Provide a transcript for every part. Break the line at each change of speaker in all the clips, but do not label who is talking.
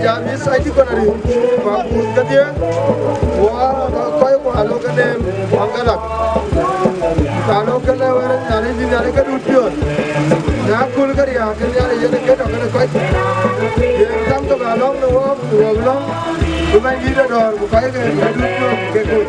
Rejaf is I think gonna put that here. Koi ko alo kane Mongalla. Alo kane where nani di nani ka dutyo. Na kul kari akan yare yare ke dokane koi. Ye tam to galong no wo Bukan kita dor, bukan ke dutyo ke ko.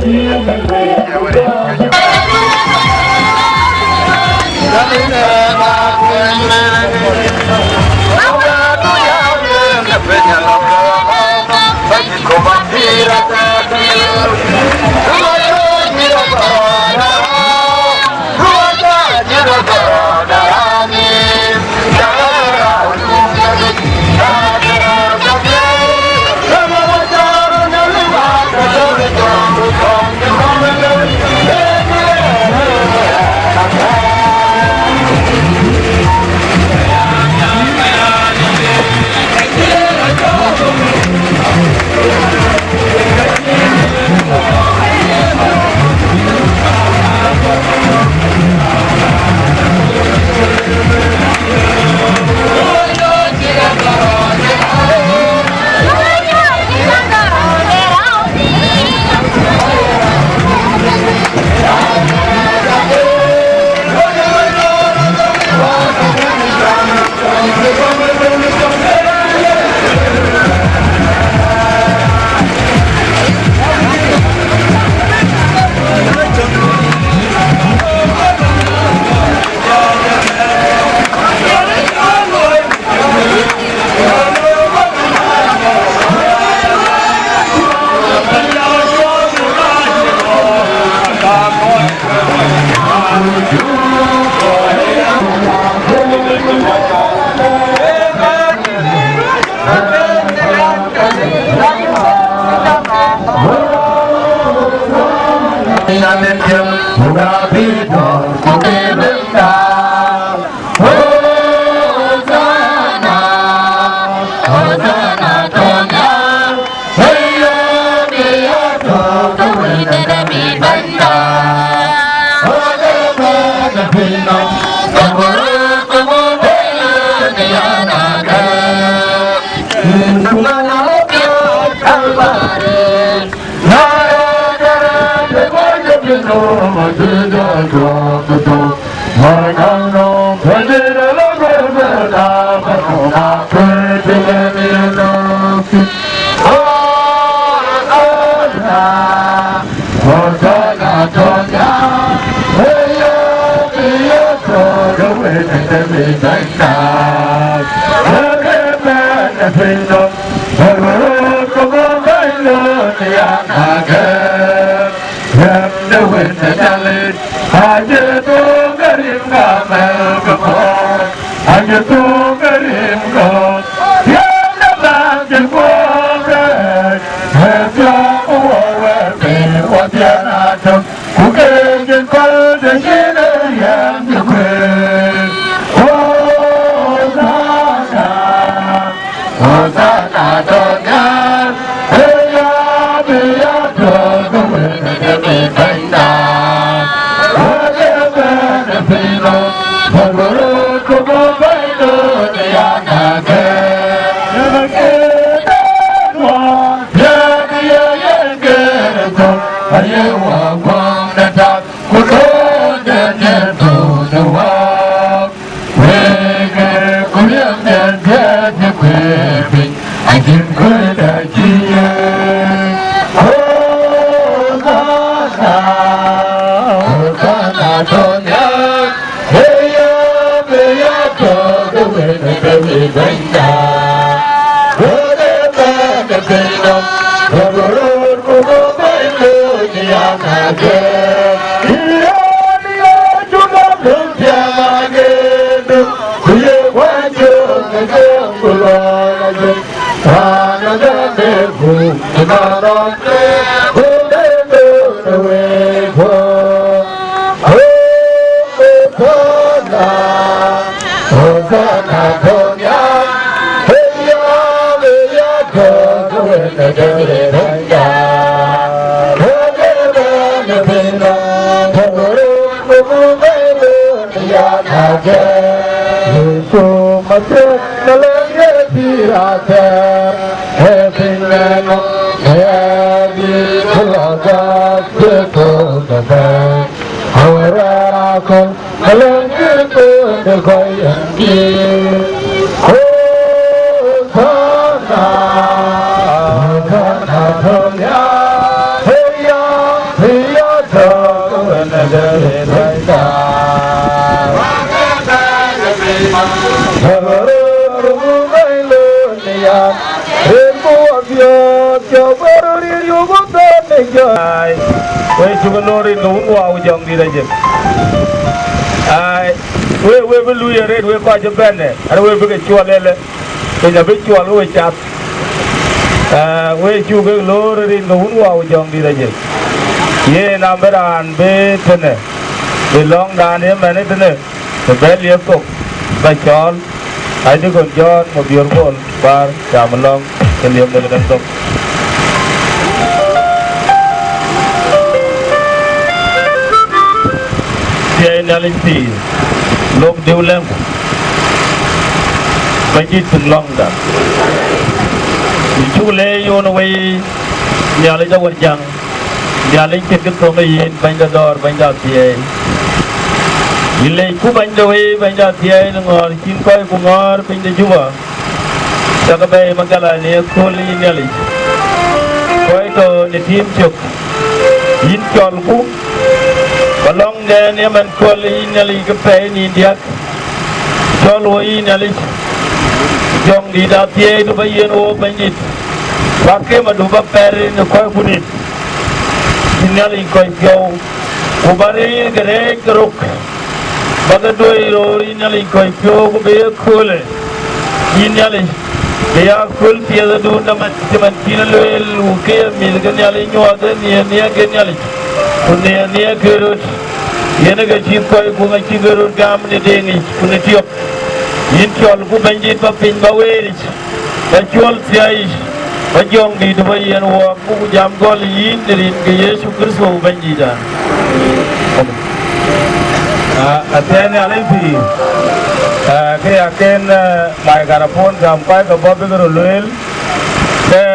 Thank you. Lok diulang, bagi tunlang dah. Cule yon away, nyale jawat jang, nyale kita promayin banyak dor banyak tiai. Ile ku banyak away banyak tiai nengor, cinkoi kungor banyak jua. Sakabai Mongalla ni kuli nyale. Koi to ni tim cuk, in col ku. Balong dia ni man kuli nyali kepai ni dia joloi nyali jong di datie tu bayen o banjit pakai madu baperi ni koi punit nyali koi kau ubari gere keruk bagadoi rori nyali koi kau kubaya kule nyali dia kul tiada tu nama cuman kina loel uke milkan nyali nyuada ni nyali kunia nia kerut yena ga chip koi ku ga chigerut gam ni dengi kunitiop yin chol ku banjit ba pin ba weri ba chol siai ba jong di do yen wo ku jam gol yin dirin ke Yesu Kristo banjida
atene alaifi ke aken mai garapon jam pai ka bobe garo loel ke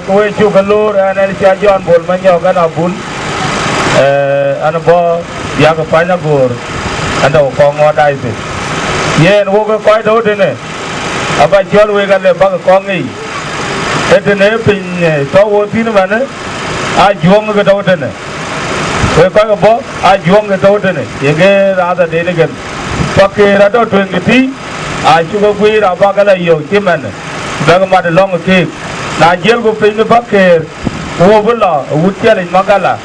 kowe chu kalur ana cha John bol manyo kana bun ana bo ya ka pana gor anda ko ngodai se yen wo ko koi do dene aba jol we ga le ba ko ngi etene pin to wo tin mane a jong ga do dene we ko bo a jong ga do dene yenge ra da dene gen pakke ra do twengti a chu go gui ra ba ga la yo chimane ba ga ma de long ke na jel go pin pakke wo bula wutia le Mongalla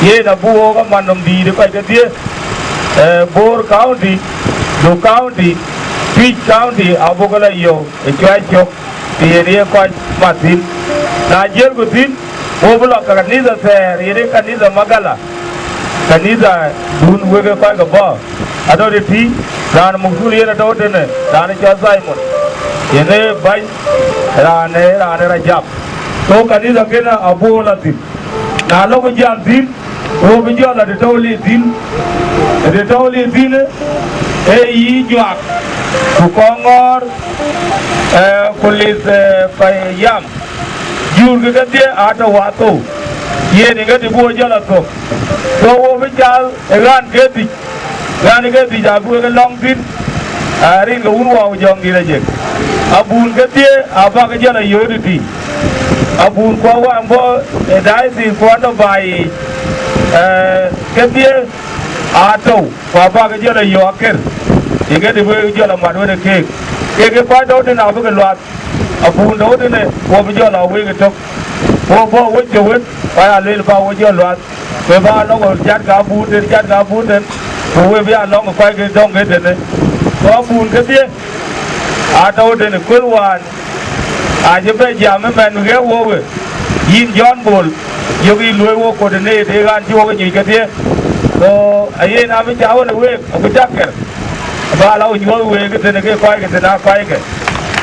ye na bu ga manom di de ko ga die Bor County, Do County, Peach County, Abogala yo, a Chachok, the area quite Martin. Niger Gutin, Obula Caniza there, Erika Niza Mongalla, Caniza, Dun Wigger Paga Bar, Adore Tea, Dan Musulia Dotene, Danica Simon, Yene Bay, Rane, Rejaf. So Caniza Gena, Abola Tin. Now look at Jan Tin, Robinjola, the Toli Tin. The totally dinner, a yuak, Kukongor, police yam. You get there at a wato. Ye get the boy jalato. So over Jal, a grand get it. Grand get it, I go a long bit. I ring a wood of young village. A boon get there, a bagajala unity. A boon Kawa and Bo, a dice in front of by get there. Ato, Papa Gajala Yoker, you get the way you are a cake. Take a part out in African lot, a pound out in it, what would you allow we took? What you would, by a little power with your lot. We are long of Jatka boot and Jatka boot and we be along a quite don't get in it. So, Poon get there. Ato in a cool one. I just bet Yaman and get over. Yin John Bull, you will coordinate, they got you get here. So, I ain't having to have a way of a jacket. About your way, get in a quiet and not quiet.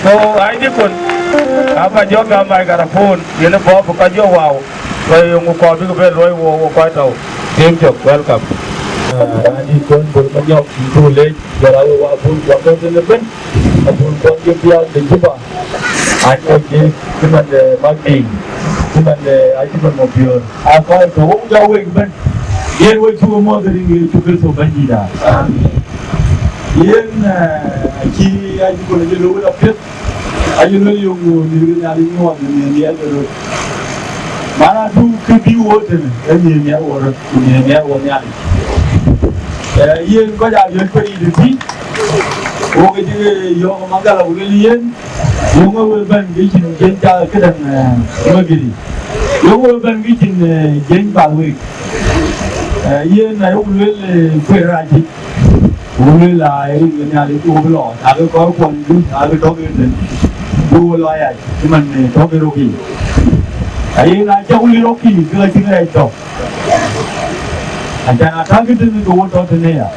So, I did put a joke on my phone in a bob of your wow. So, you will call me a bit or quite out. James, welcome.
I did go to the York too late, but I will put in the bin. I will give you the Juba. I will give him the Maggie, him and the Item of your. I find the whole going. Yen way to a mother in to go to Banida. Yen, I go to the lower of it. I know you want in the other. Mana do could you water and near or near or Yen got out your pretty to tea. Over the young Mongalla William, you will be reaching Genta and Maggie. You will be reaching Jane Balwick. Yen I will queer right. We lie in the overlord. I will call one, I will talk in do lie, human talk rocky. I only rocky, like I talk. And then I target in the water to near.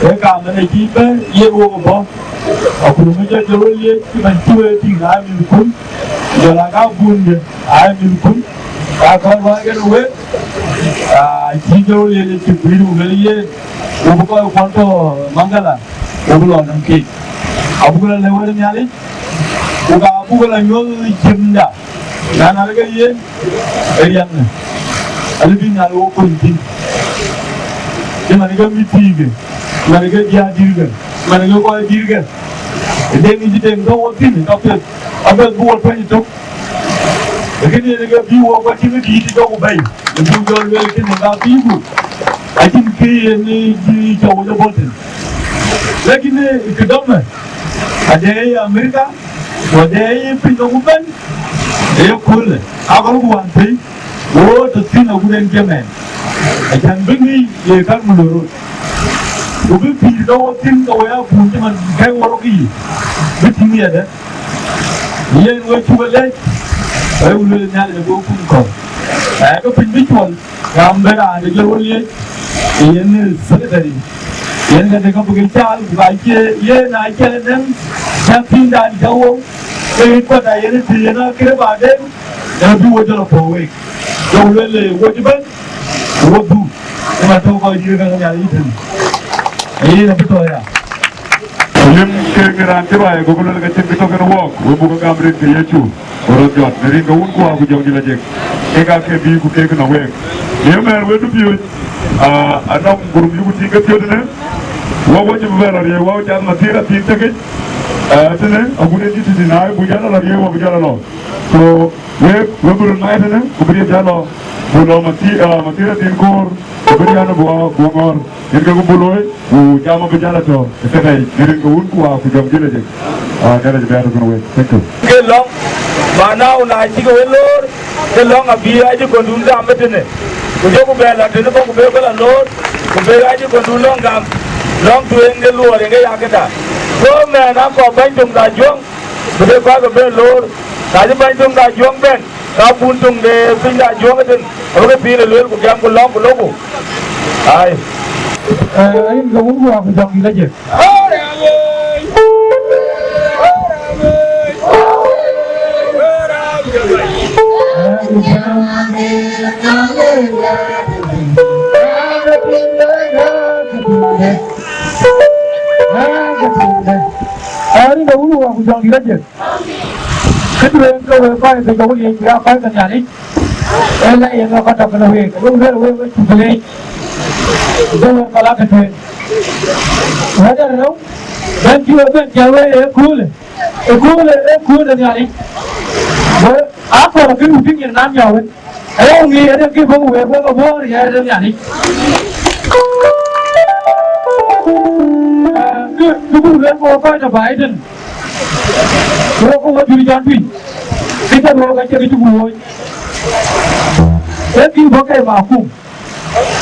They come and they keep it, ye over. I could measure the really, even 2 things I'm in the cool. You're like our wound, I'm in the cool. I can't get away. I think only to breed William, Ubuka Ponto, Mongalla, Ubulon and Cake. Abula Level Yali, Uga and Yoli Jimda, Nanaga Yen, Ariana, a living and open thing. Maniga Mitig, Maniga Yadirga, Maniga Dirga. And then you didn't go in, doctor. I will go 22. Again, you are watching the key to go by. The Google will get about you. I didn't pay any over the button. Like in the government, a day America, what day in the woman, they are cool. I go one thing, go to see a wooden German. I can bring me a carbon road. You will be no thing away from him and Kawaroki. With me at that. Yen went to a lake. I will not go to call. I have a which one.
Gambera the Jolly, Yen Secretary. Yen got the couple of child, like Yen, I tell them, something that go. They put a yen to you care about them, they'll do what you're for week. Don't really what you bet, what do? And I talk about you and I eat him. I eat a bit of that.
Lim kemiran tiba, gubernur kecil kita kena walk, bukan gambar ke Yecu, orang jat, dari kau unku aku jauh di lajek, eka kebi ku kena wek. Dia mer wetu piu, anam guru ibu tiga piu dene, wawa je berar ye, wawa jangan matira tiga ke, dene, aku ni di sini naik, bujana lagi, wawa bujana lo. So wek guru naik dene, kuberi jalo, bulo matira tingkor, kuberi anu buangor. Jika aku boleh, jama berjalan tu. Sekarang jadi kau unku aku jam gila je. Jadi biar aku nak. Thank you.
Kelong, mana unai jika welor, kelong abiya je kondunda ambet ni. Kujau kubela, jadi kau kubela lor, kubela je kondunda ngam, long tu enggak luar enggak ya kita. Kau mana kau bantung dajuang, boleh kau kubela lor, kaji bantung dajuang ben, kau buntung de pindah dajuang itu, aku pilih luar kujam kulong kulogu. Ay.
Anh có muốn vào dòng gì đấy chứ? Anh có muốn vào dòng gì đấy chứ? Cái chuyện câu hỏi phải thì có gì ra phải cần nhà đi. Em lại em có tập cái nào về, lúc đó về với chủ đề. Jangan kalah kecil. Ada orang dan juga cewek cool dan yang ini. Apa lagi mungkin yang namanya awet. Orang ni ada kita bawa bawa ya dan yang ini. Kita bawa apa ada Biden. Kita bawa juri janji. Kita bawa kerja itu bawa. Kita pakai vakum.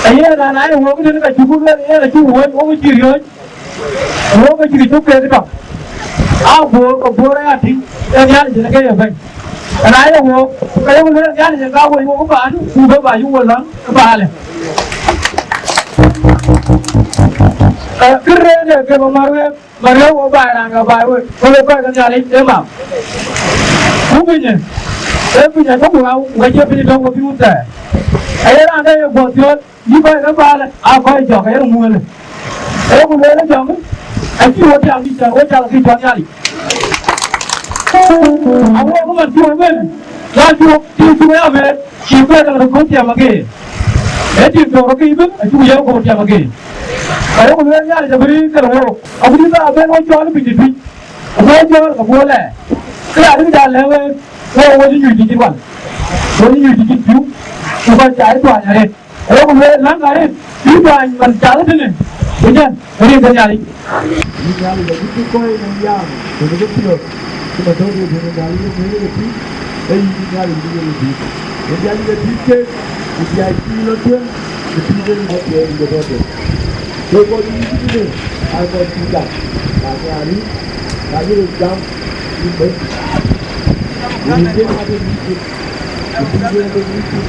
Ayah dan ayah orang itu nak cukup lah, ayah cukup orang ciri cukup ni tak. Bor ayah ting, ayah jadi kaya apa? Ayah orang, kaya orang jadi kau orang baru, sudah baju orang bahagia. Kerana dia kalau maru orang bahagia, orang bahagia, orang bahagia jadi emam. Punya kamu wajib punya kamu punya. Ayah ada yang buat jual, ni baik ke bahagia, apa yang jaga yang mula. Ayah boleh nak jaga, asyik wajah kita, wajah kita nyari. Awak bukan jual bel, lalu jual bel, siapa yang nak kau tiap lagi? Jadi jual lagi itu, asyik yang kau tiap lagi. Ayah boleh nyari jadi kerana, aku kita apa yang jual lebih tinggi, apa jual kau boleh. Kerana kita level, wajib nyuci jiwan, wajib nyuci jiwa. Bukan cari tuan hari. Orang boleh langgar ni, tuan mencari tu ni. Bukan, hari ini cari.
Ini cari jadi tu kau yang betul betul. Cuma tahu dia punya cari tu mana lagi. Ini cari dia lagi. Yang cari dia tiket, dia kilo tu, dia buat dia betul. So kau ini tu, aku tidak. Lagi jam, ini. Ini dia ada tiket. Ini dia ada tiket.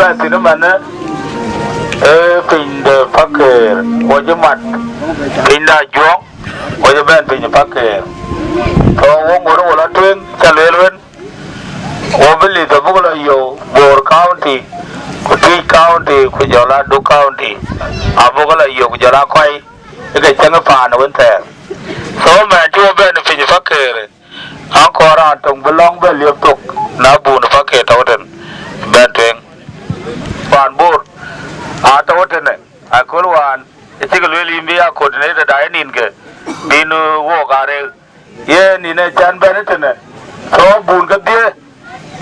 ben tin man pin de fakir o je mat pin da jong o je ben pin fakir to wo ngoro la tuen chalwen o beli to bugla yo Bor County Akuei County ku jola Du County abugla yo ku jola Akuei ke changa pa na wente so man jo ben pin fakir ankora tong belong be liep tok na bu na fakir tawten ben tuen pan bor a tawten akulwan itigalweli mbi a coordinator da nin ke binu wo gare ye ni ne chan benetene so bun ga die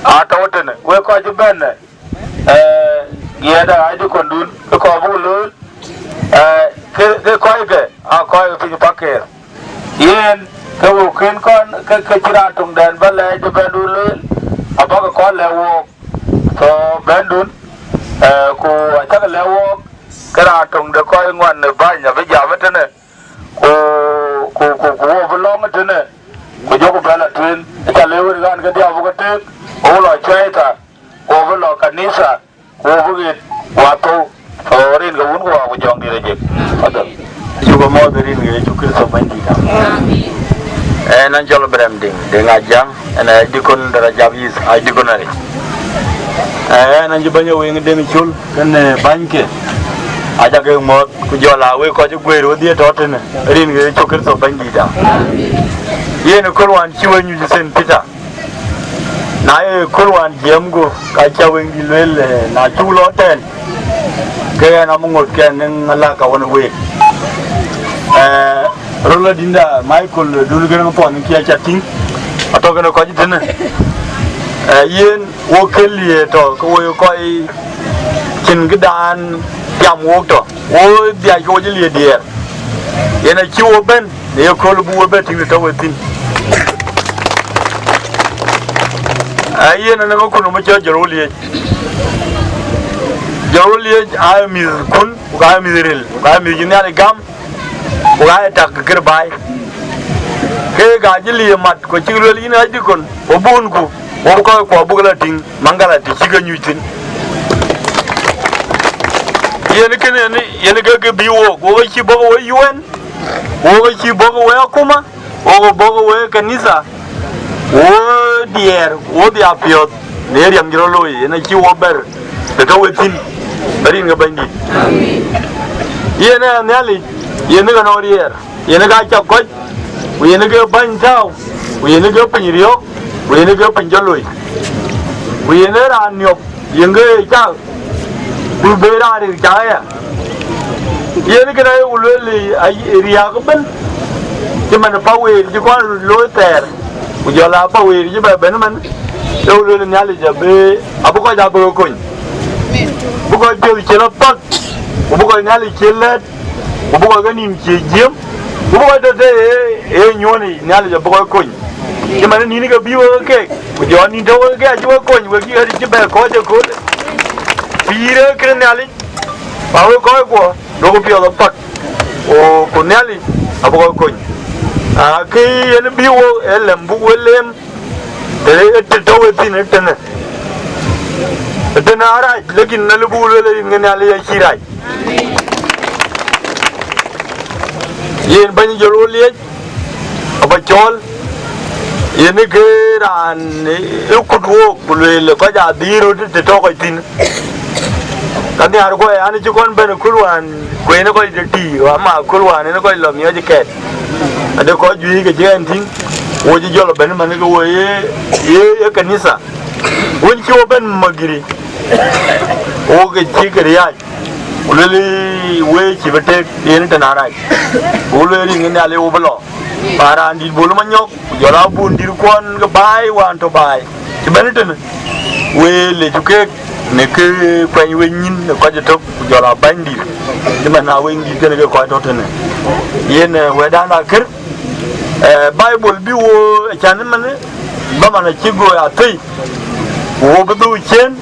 a tawten we ko ju ben ye da ai du kondun ko bu lu ke ko ke a ko fi paker yen ke wo ken kon ke tira tung den ba le ju ben du lu a ba ko le wo so ben dun ko ta le wo kara tung de ko ngwan ne ba nya be ja metene ko wo lo metene ko jogo bela twin ta le wo gan ga dia bu ko te o lo chaita o lo kanisa o bu git wato orin ga won ko jong di reje ada juga mo de rin ga jukir so bandi da nan jolo brem ding de ngajang ana dikon dara jabis ay dikonari nan jibanya we ngde mi chul kan banke Ajak Deng mod ku jola we ko ju gweru die totene rin ga jukir so bandi da yene kolwan chiwanyu sen pita na e kulwan jemgo ka chaweng di lele na chulo ten ke na mungot ke ning ala ka won we rola dinda michael dulu gana pon ki chating ato gana ko jitene yen wo kellie to ko wo ko kin gidan jam wo to wo dia ko jili dia yena chiwo ben ne ko lu bu be tin to wetin ayena na ko no macha jaroliye ay mi kun ga mi rel ga mi jinale gam ga ta kir bai ke ga jili mat ko chirol ina dikon o bun ku o ko bugla ting mangala ti chiga nyutin yene ga biwo go chi bogo we UN go chi bogo we akuma o bogo we kanisa o dier o dia piot ne riam girolo yene chi wo ber de to wetin bari nga bandi yene nali yene ga norier yene ga cha ko yene ga ban tao yene ga pinrio yene ga panjaloi yene ra nyop yenge cha ku bera ri cha ya yene ga na ulweli ai ria ga ben ti man pa we ji ko lo ter ku jola pa we ji ba ben man do lo nyali jabe abu ko ja bo ko bu ko jël ci la pat bu ko ñali ci let bu ko ganim ci jëm bu ko dete e ñoni ñali ja bu ko koñ ci man ni ni ga biwo ke bu joni do ga ji ko koñ we gi ci be ko de ko pire kre ñali ba ko do ko biwo pat o ko ñali abu ko koñ a ke yen biwo elem bu welem de te do we tin tene dana ara lekin na lubu le ngene ala ya shirai yen bani jolo le aba chol yen ke ran e kudwo le ko ja biro te to ko tin kan ya ko ani ji kon ben kulwan ko ene ko de ti wa ma kulwan ene ko lo mi o ji ke ade ko ju ke je tin wo ji jolo ben man ko wo ye kanisa won ki wo ben magiri o ke chikari ya uleli we chibete yen tanara uleli ngene ale oblo para andi bolu manyok jola bundir kon ga bai wan to bai tibeneten we le juke ne ke kwany we nyin ko jeto jola bandi timana we ngi gene ko to tene yen we dana ker bible bi wo chanimane ba mana chigo ya tei wo bu chen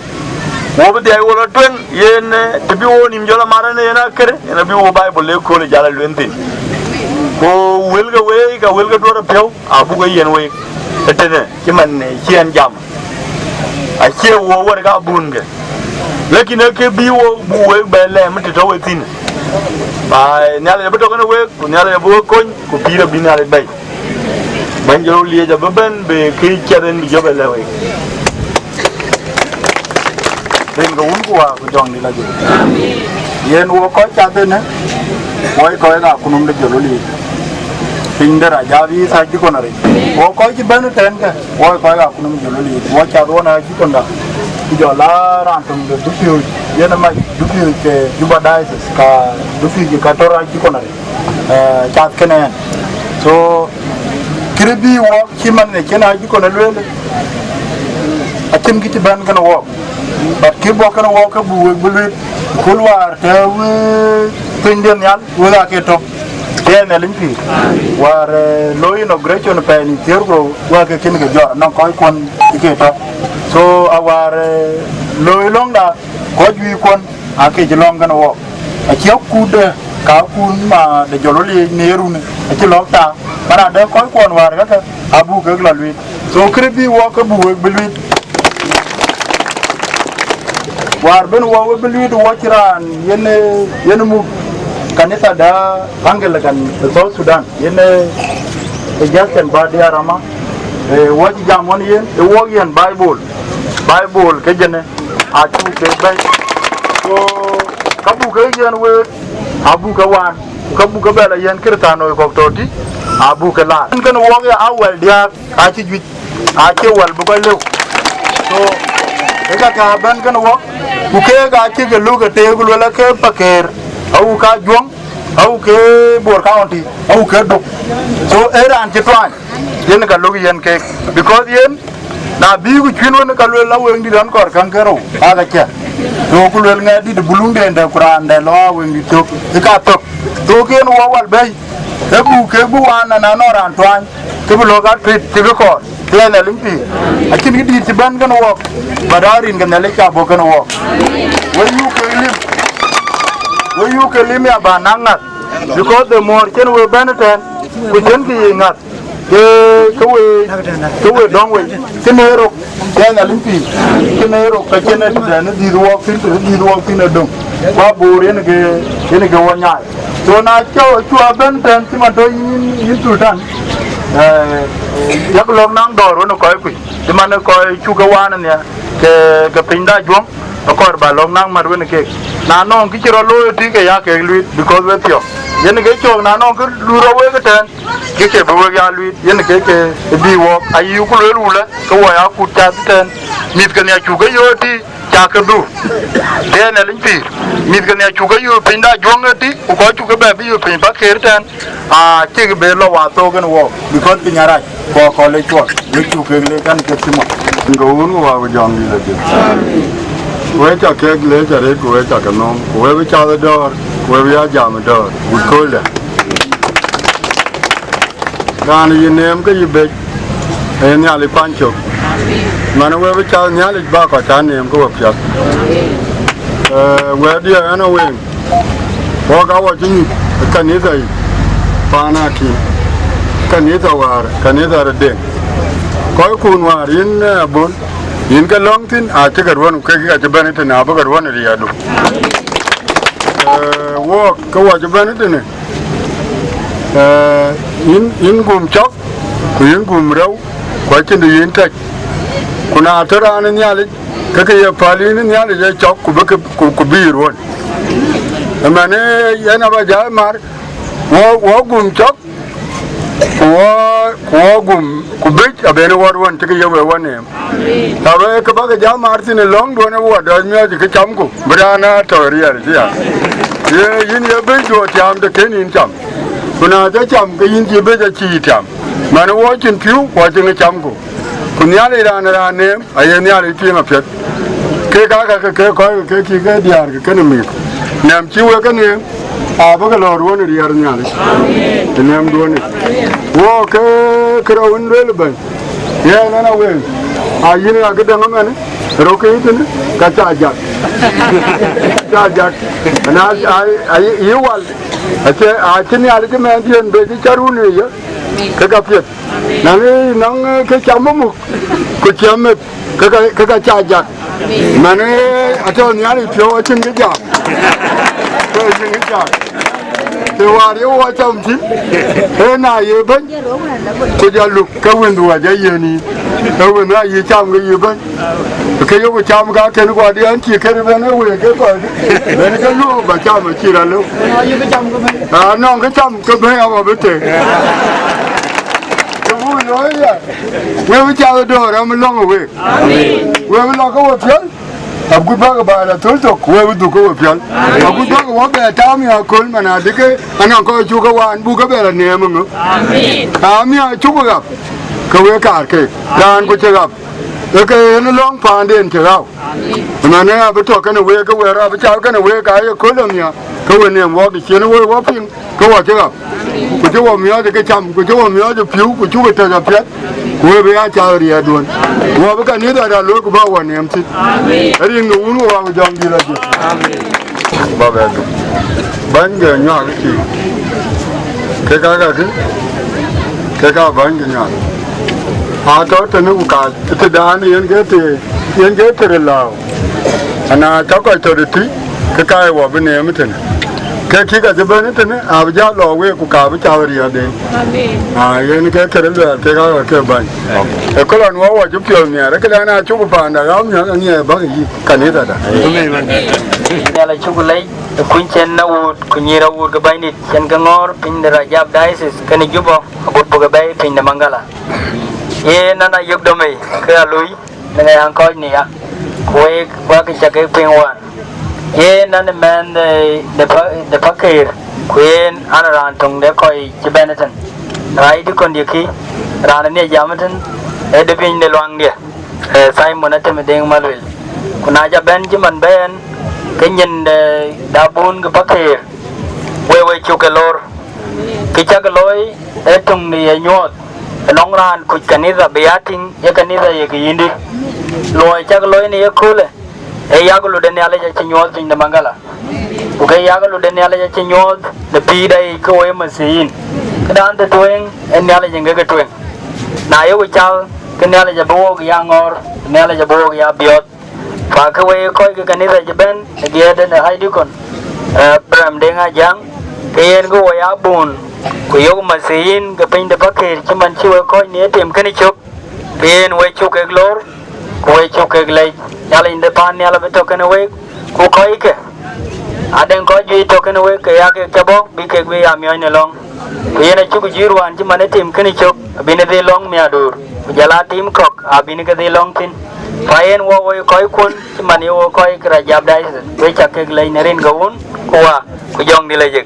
wo be ay wala twen yen te bi wo nim jola marane yana kere yana bi wo bible le ko le jala lwentin ko welga do ra pew abu ga yen we etene ci man ci en jam a ci wo war ga bunge Lakini ke biwo buwe bele mti to wetin ba nyale beto kana we ku nyale bo kon ku pira binale bay banjo liye ja baban be ke keren bi jobe lewe den ko un ko wa ku jong ni la je yen wo ko cha de ne moy ko ga kunum de jolo li pindara javi sa ji ko na re wo ko ji banu ten ka wo ko ga kunum jolo li wo cha do na ji ko nda jola rantum de dupiu yena ma dupiu ke juba diocese ka dupiu ke katora ji ko na re chat kenen so kribi wo kiman ne kena ji ko na lele atim giti ban kana wo but kibo kana wo ka bu bulu kulwar ta we tinden yal wala ke to kena limpi war lo inauguration pa ni tergo wa ke kin ke jor non ko kon ke to so our lo longa ko ju kon ake jolong kana wo a chiok kude ka kun ma de jololi neru ne a chi lokta para de ko kon war ka abu ke la lui so krebi wo ka bu we lui war ben wo we lui wo chiran yen mu kanisa da angela kan South Sudan yen Jackson ba dia rama wo ji jamon yen wo yen Bible ke jene a tu ke bay so kabu ke yen we abu ka wan kabu ka bela yen kirtano ko toti abu ka la kan wo ya awal dia a ci ju a ce wal bu ko lew so e ka ban kan wo ku ke ga ci ke lu ga te gul wala ke paker au ka jong au ke bor county au ke do so eran ci twan yen ka lu yen ke because yen na bigu chino ne kalwe la wengi dan kor kankero aga cha to kulwe ngadi de bulunde nda kurande lo wengi to ka to ken wo wal bay ke bu wana na no ran twan ke bu lo ga trit ti ko tele limpi akini di ti ban kan wo badarin kan le ka bo kan wo you ke lim ya banangat because the more ken we beneten ku ken ki ngat ke dong we kenero yana limpi kenero ka kenero da ne di ruwa fin dong ba bore ne ke wonya to na chua ben ten ti ma do yin sultan yak lok nang dor no ko ku ti man ko chu ga wan ne ke pinda jong ko ba lok nang mar we ne ke na no ki ro lo ti ke ya ke lui because we tio yen ke chong na no ke lu ro we ke ten ke bu ya lui yen ke bi wo ayu ku lu le ko wa ya ku ta ten mit ke ne chu ga yo ti cha ke du de ne lin pi mit ke ne chu ga yo pinda jong ti ko chu ga ba bi yo pin ba ke ten a ke be lo wa to ke wo because pinyara ko le chu we chu ke le kan ke ti mo ngo un wa wa jong ni le ti we cha ke le cha re ko we cha ka no we cha da dor we ya jam dor u ko le dan yi nem ke yi be en ya le pancho mana we cha nya le ba ka cha nem ko pya we dia ana we ko ga wa ji ka ni dai pa na ki ka ni da war ka ni da de ko kun war in bun in ka long tin a ti gar won ke ga ti ban tin a ba gar won ri ya do wo ka wa ti ban tin in gum chok ku in gum raw ko tin du yin tak kuna tara an nyale ka ke ya pali ni nyale ya chok ku ba ku bi ron amane yana ba ja mar wo gum chok ko gum ku bi abene war won ti ke ya we won tabe ka ba ga ja mar tin long do ne wo da mi ji ke cham ku brana to riya ya yin ya be jo ti am de ken in cham kuna ta cham ke yin ji be ja chi cham man wo chin piu wo jing cham ku kun ya le ran ne ayen ya le ti ma pet ke ke ko ke ki ke diar ke ne mi nam chi we ke ne a ba ga lor won riya nya le amen nam do ne wo ke ro un le ban ya na we a yin ga da ngam ne ro ke tin ka cha ja na ai wal a tin ya le me dien be ji charu ne ya ke ka pet na ni nang ke cham mu ku cham ka cha ja
mà nó ở chỗ nhà thì phiếu ở trên cái chợ tôi trên cái chợ thì qua đi qua trong chín thế này gì bên tôi giờ lục cái nguyên đồ cái gì nè cái nguyên là gì trong cái gì bên cái chỗ trong cái nó qua đi ăn chỉ cái bên nó về cái coi bên cái lúa mà trong mà chỉ là lúa nó cái trong cái bên ở bên trên vui nói vậy, quê với cha đồ đó mình lo rồi, quê với lo có một phiếu, quý bác bà là thối thuộc, quê với tụi có một phiếu, quý bác có bé cháu mình con mà là cái anh em coi chú có ăn bu cái bé là nè mình nữa, mình chú có gặp, cái quê cả cái, đàn có chơi gặp, cái nó long phàn đến chơi đâu, mà nè bây giờ cái này quê ra bây giờ cái này quê cái con làm nhà, cái quê này mua cái chuyện nó quê phim, cái quê chơi gặp. Của chú ông nhớ cái chăm của chú ông nhớ cái phiếu của chú cái thời gian phép của bây giờ chờ đi luôn của bây giờ nếu là lối của bao quan em chứ ở đây người uống vào dòng gì là gì bao giờ bánh cái nhỏ cái gì cái bánh cái nhỏ đó thì nó cũng cả cái đàn yên cái thì là anh cháu coi tôi được tí cái của bên em thế này cái khi cái bên thế này bây giờ lo về cũng cả bây giờ đi ở đây yên cái là cái bên cái lần qua chụp phim này cái này chụp phim này lắm nhớ bác gì cái này đó
đây là chụp lấy queen chen nào cũng nhiều đâu cái bên này chen cái ngor pin Rejaf diocese cái này chụp bột cái bên pin Mongalla ye nana chụp đâu mày cái lối này hàng coi nè quay qua cái chắc cái pin one ye nana man the pakir queen anaran tung để coi chụp bên này rai đi con đi khi ran này jamatan để pin để loang đi sai một nát mình đang malul kuna ja ben chứ mình ben cái nhìn đã buôn cái pakir quay chụp cái lor cái chắc cái lối để tung đi nhot nong ran kuch kanisa beating ya kanisa ye kiyindi loy chak loy ni yakule e yagulu den yale ja chinyol tin de Mongalla uke yagulu den yale ja chinyol de pi dai ko e masin kadan de tueng en yale jinga ke tueng na yo chal ken yale ja bo ya ngor ne yale ja bo ya biot pa ko e ko ke kanisa ja ben ge den hai di kon pram de nga jang ken go ya bun của yêu mà xin cái pin để bắt kịp cho mình chưa coi nhớ tìm cái này chụp pin quay chụp cái lor quay chụp cái lấy nhà lên để pan nhà là phải cái này quay cô coi cái đang có duy cái này quay cái cho bóc bị cái bị ám nhoi này long pin này chụp cái zero anh chứ mình để tìm cái này chụp bên này long mía đồ giờ là tìm cọc bên này cái long tin phải anh quay coi quân chứ mình yêu coi cái Rejaf đây với chắc cái lấy này lên gấu qua cái dòng đi lấy gì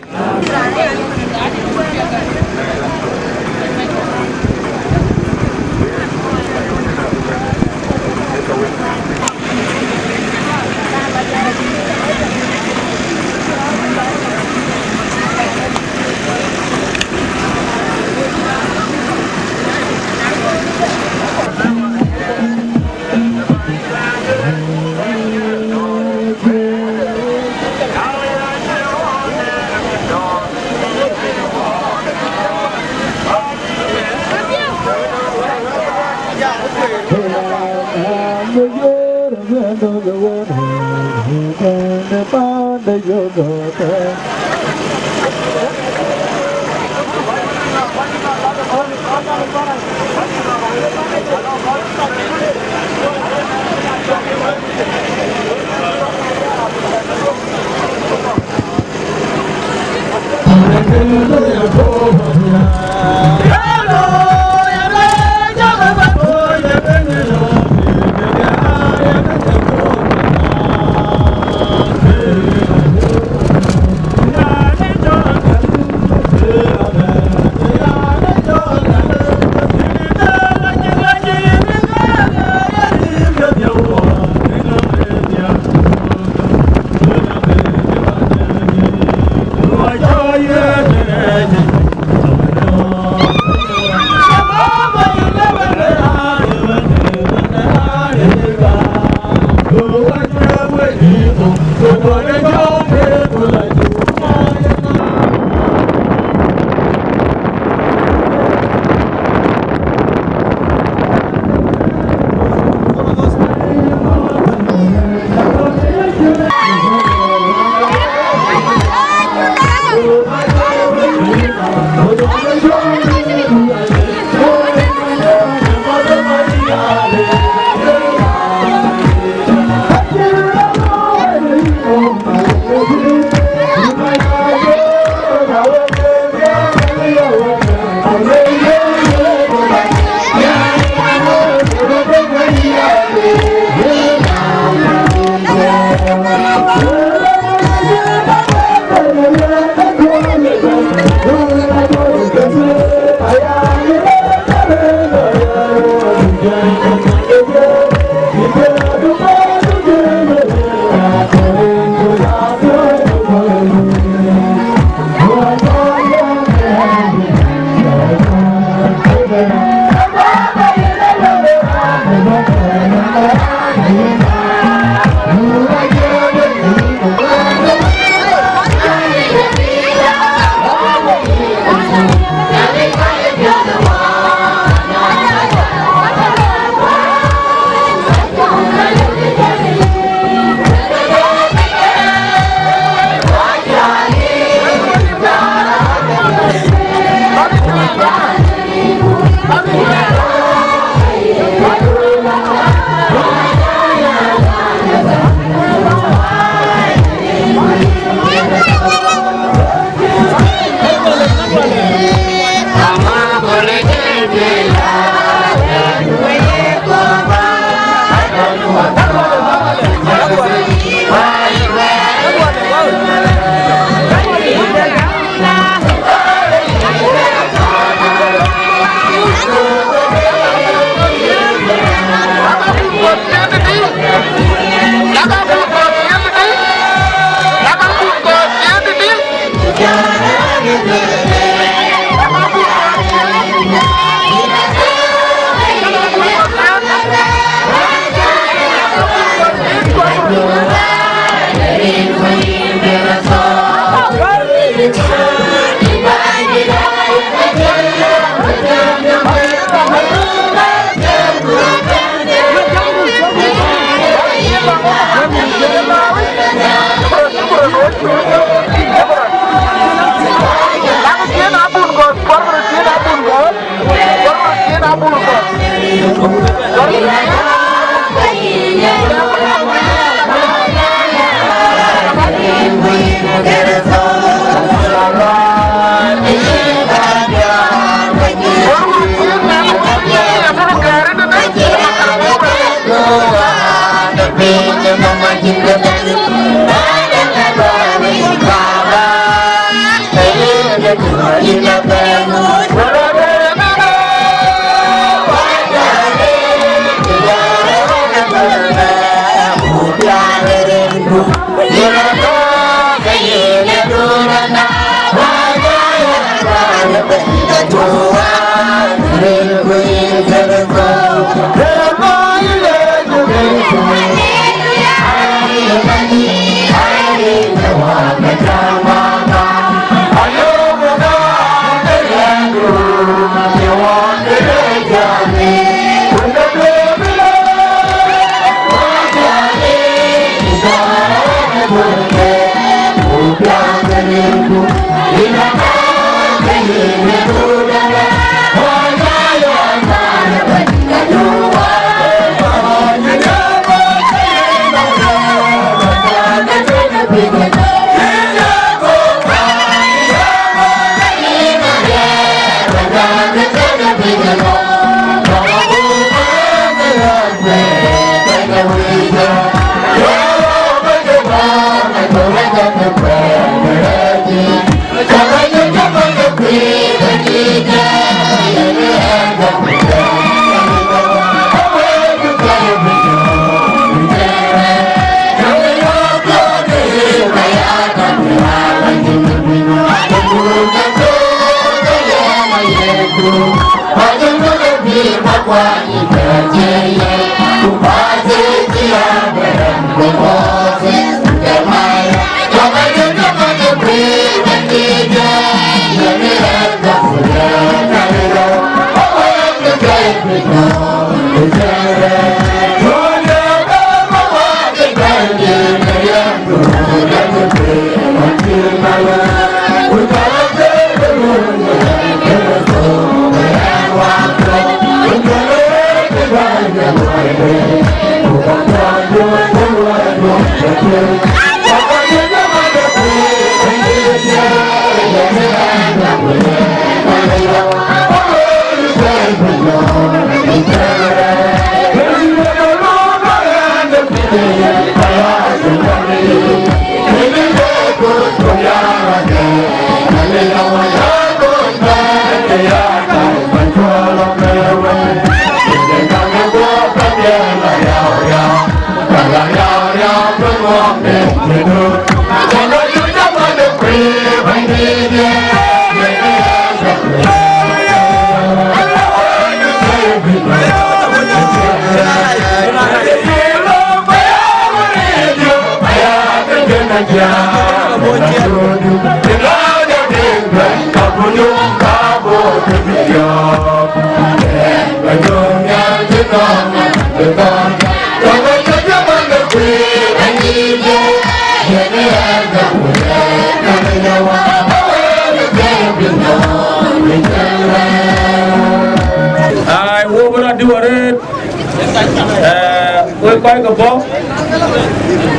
Coi cái bó,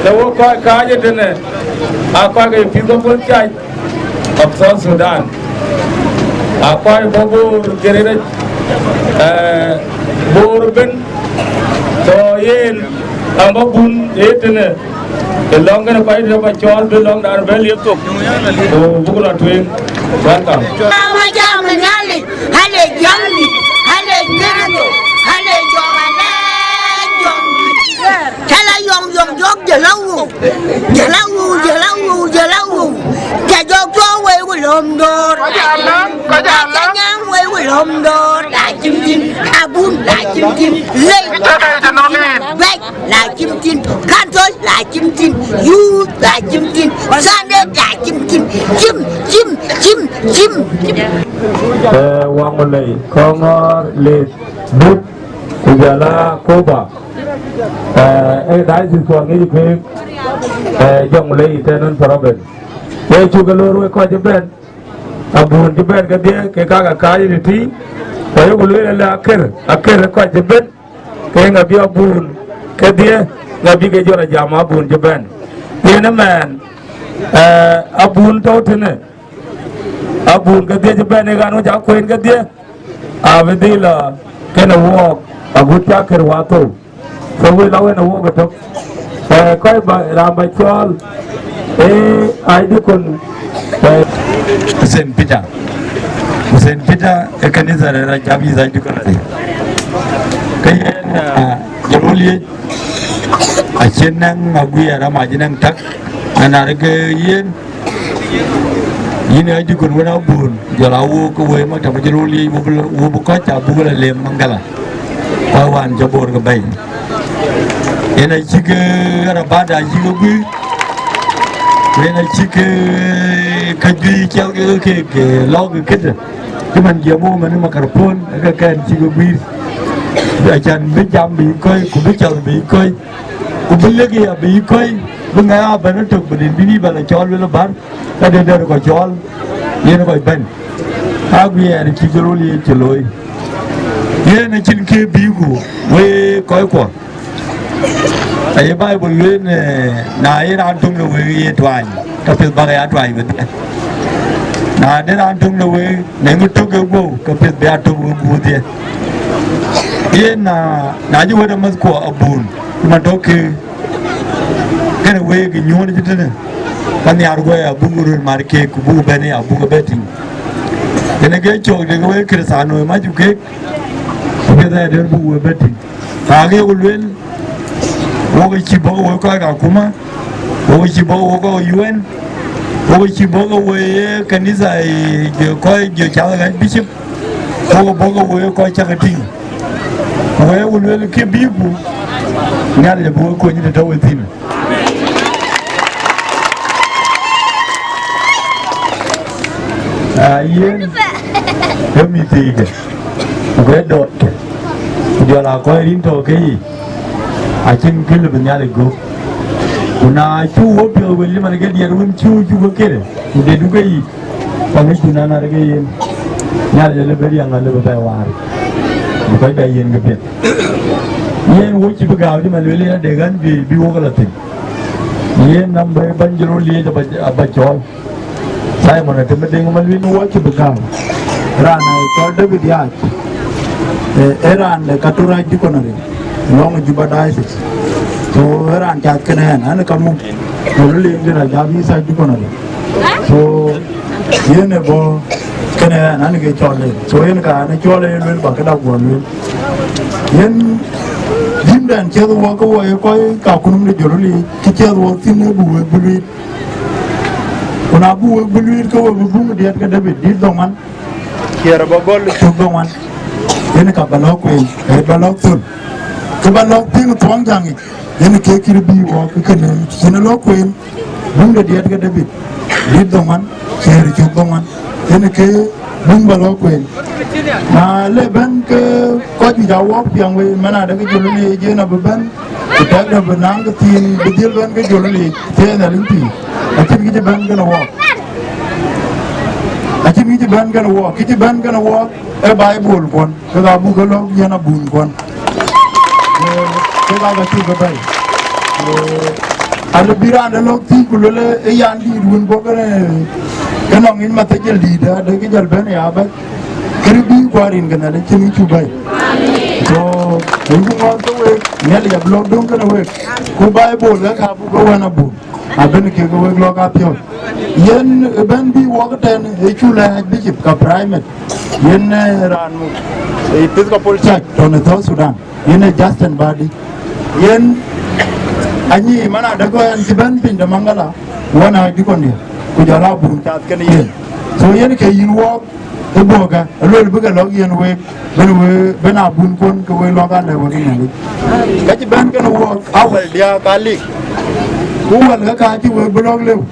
đâu coi cá như thế này, coi cái phim công quân chạy, of South Sudan, coi bố cái này, bố bên, so yên, bố bún thế này, cái long cái nó quay ra và cho cái long đã về liên tục, bố là thuyền, quan trọng.
Giờ lâu cả cho quay quay lom đồ có giảm lắm nhang quay quay lom đồ là chim abun là chim lê vậy là chim khan thôi là chim yu là chim san đen là chim
Wang Malay Kongor Le Bút Ujala Koba đại sứ quán cái gì dòng lấy tên Proven về chú cái lối coi chụp bên buồn chụp bên cái đĩa cái gì thì rồi cái lối là akhir coi chụp bên cái ngà bia buồn cái đĩa ngà bia cái chỗ là jama buồn chụp bên thế nên mà buồn đâu thế này buồn cái đĩa chụp bên này cái nó chả quên cái đĩa về đây là cái nó walk bút chả kêu wato so we lawe na wo gato coi ba làm bài cho ai đi con
Hussein Peter kanisa la Rejaf za đi con này cái jero Liec a chen nang magui ara ma jinang tak ana ke yen ai đi con wona bun jala wo ko we ma ta jero Liec wo ko cha bu la lem Mongalla wa wan jabor ga bay ena chike rabada jigo bi ena chike kaji chao ke lo ke kit cái mình giờ mua mình microphone cái kênh chigo bi ajan biết jam bị coi cũng biết chào bị coi cũng biết lấy cái bị coi bên ngay bên nó trực bên đi bên là cho luôn là bán cái đây có cho ये ना कोई बन आग भी है कि जरूर ये चलो ये ना जिनके बीगु वे कोई को ये बाय बोले ने ना ये रान तुम लोग ये ट्वाइन तो फिर बागे ट्वाइन बता ना ये रान तुम लोग नहीं तो क्या वो तो फिर बागे तुम वो दिए ये ना जो वो मत को अबून मत तो कि वे कि न्यून जितने kan yargo ya bungurul marke ku bu bene ya bu beting ene ge chok de we krisano ma ju ke ke da de bu beting ta ge ulwen wo ge chi bo wo ka ga kuma wo chi bo wo ko UN wo chi bo wo ye kanisa ge ko ge cha ga bishop wo bo wo ko cha ga ting wo ulwen ke bibu ngal le bo ko ni de to wetin yen kami tiga gue dot dia lah kau rinto kei acing kil benyale go una chu wo pio weli mana ke dia run chu go kere udah duga i kami guna nara ke yen nyale le beri yang le bebai war bukai bai yen ke yen wo ci begaw di mana weli na degan bi wo kalatin yen nambai banjiro liye aba chol saya mana temen dengan malwin watch bekam rana chol David Liec eran le katura dikonari long juba diocese so eran chat kenen an kamu dulu ingin aja bisa dikonari so yene bo kenen an ke chole so yen ka an chole yen ba kada gon yen jimdan chedo wa ko ka kunum de joroli ki chedo tinne bu bulu kuna bu buluir ko bu diat ka David di dongan kiara babol to dongan ene ka balok we e balok tul ke balok ting tuang jangi ene ke kirbi wo ke kene ene lok we bung diat ka David di dongan kiara to dongan ene ke bung balok we na le ban ke ko ji jawo piang we mana da ke jolole je na ban kita da benang ke tin bedil ban ke jolole te na limpi acim kita ban gonna walk. Acim kita ban gonna walk. Kita ban gonna walk. Bible pun. Kita buka log yana bun pun. Kita baca juga baik. Ada bira ada log ti kulole yang di bun pun kan orang mata jadi dah. Ada kita ban ya baik. Keribi kuarin kan ada cemi cubai. So, ibu ngau tu ni ada blog dong kan we. Ku Bible kan kabu kawan abu. Aben ke go lo ka pio yen ben bi wo ten e chula bishop ka primate yen ran e Episcopal Church on the South Sudan yen Justin body yen ani mana da go an ben pin da Mongalla wana di kondi ku jara bu ta ken yen so yen ke yin wo e boga lo bu ga lo yen we ben abun kon ko we lo ga le wo ni ka ti ben ken wo awal dia kali bukan ke kaji we belong lew